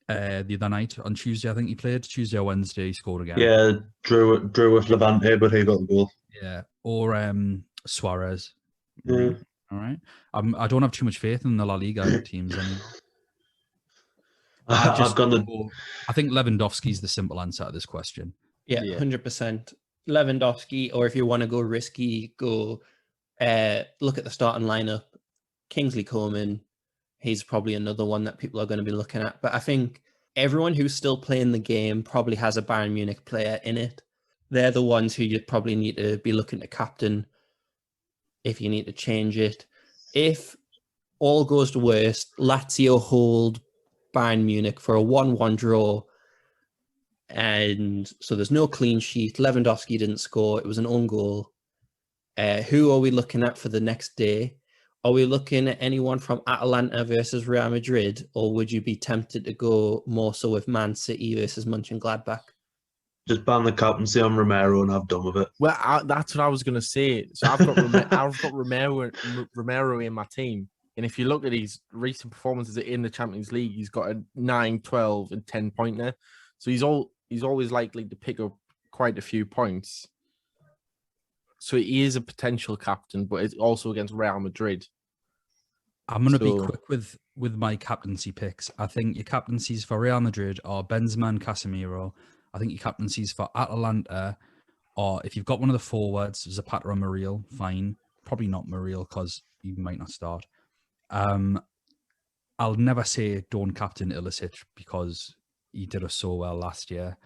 the other night on Tuesday. I think he played Tuesday or Wednesday. He scored again. Yeah, drew with Levante, but he got the goal. Yeah, or Suarez. Yeah. All right. I don't have too much faith in the La Liga teams anymore. I think Lewandowski's the simple answer to this question. Yeah, 100%. Lewandowski, or if you want to go risky, go look at the starting lineup. Kingsley Coman, he's probably another one that people are going to be looking at. But I think everyone who's still playing the game probably has a Bayern Munich player in it. They're the ones who you probably need to be looking to captain if you need to change it. If all goes to worst, Lazio hold Bayern Munich for a 1-1 draw. And so there's no clean sheet. Lewandowski didn't score. It was an own goal. Who are we looking at for the next day? Are we looking at anyone from Atalanta versus Real Madrid, or would you be tempted to go more so with Man City versus Mönchengladbach? Just ban the captaincy on Romero and have done with it. Well, that's what I was going to say. So I've got Romero in my team. And if you look at his recent performances in the Champions League, he's got a 9, 12, and 10-pointer. So he's always likely to pick up quite a few points. So he is a potential captain, but it's also against Real Madrid. I'm going to be quick with my captaincy picks. I think your captaincies for Real Madrid are Benzema and Casemiro. I think your captaincies for Atalanta are, if you've got one of the forwards, Zapata or Muriel, fine. Probably not Muriel because he might not start. I'll never say don't captain Ilicic because he did us so well last year.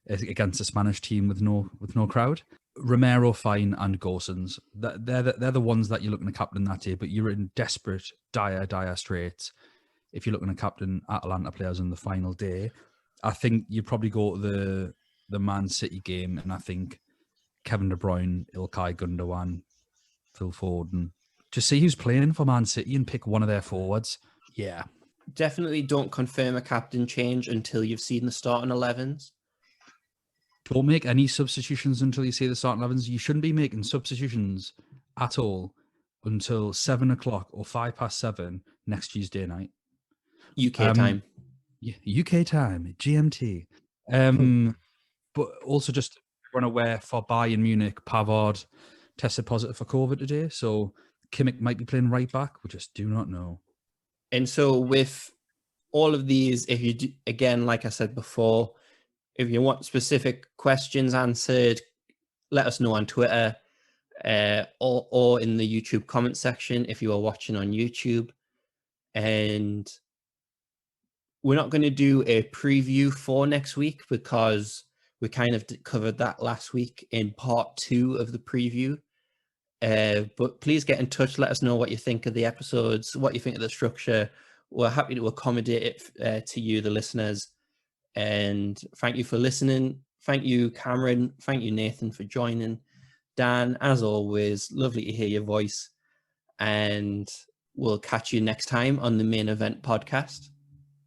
against a Spanish team with no crowd. Romero, fine, and Gosens. They're the ones that you're looking to captain that day, but you're in desperate, dire straits if you're looking to captain Atalanta players on the final day. I think you'd probably go to the Man City game, and I think Kevin De Bruyne, Ilkay Gundogan, Phil Foden. Just see who's playing for Man City and pick one of their forwards. Yeah. Definitely don't confirm a captain change until you've seen the starting 11s. Don't make any substitutions until you see the starting 11s. You shouldn't be making substitutions at all until 7 o'clock or 7:05 next Tuesday night. UK time. UK time, GMT. But also just run aware for Bayern Munich, Pavard tested positive for COVID today. So Kimmich might be playing right back. We just do not know. And so with all of these, if you do, again, like I said before, if you want specific questions answered, let us know on Twitter or in the YouTube comment section if you are watching on YouTube. And we're not going to do a preview for next week because we kind of covered that last week in part 2 of the preview. But please get in touch. Let us know what you think of the episodes, what you think of the structure. We're happy to accommodate it to you, the listeners. And thank you for listening. Thank you, Cameron. Thank you, Nathan, for joining. Dan, as always, lovely to hear your voice. And we'll catch you next time on the Main Event podcast.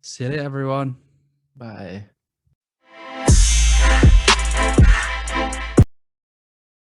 See you later, everyone. Bye.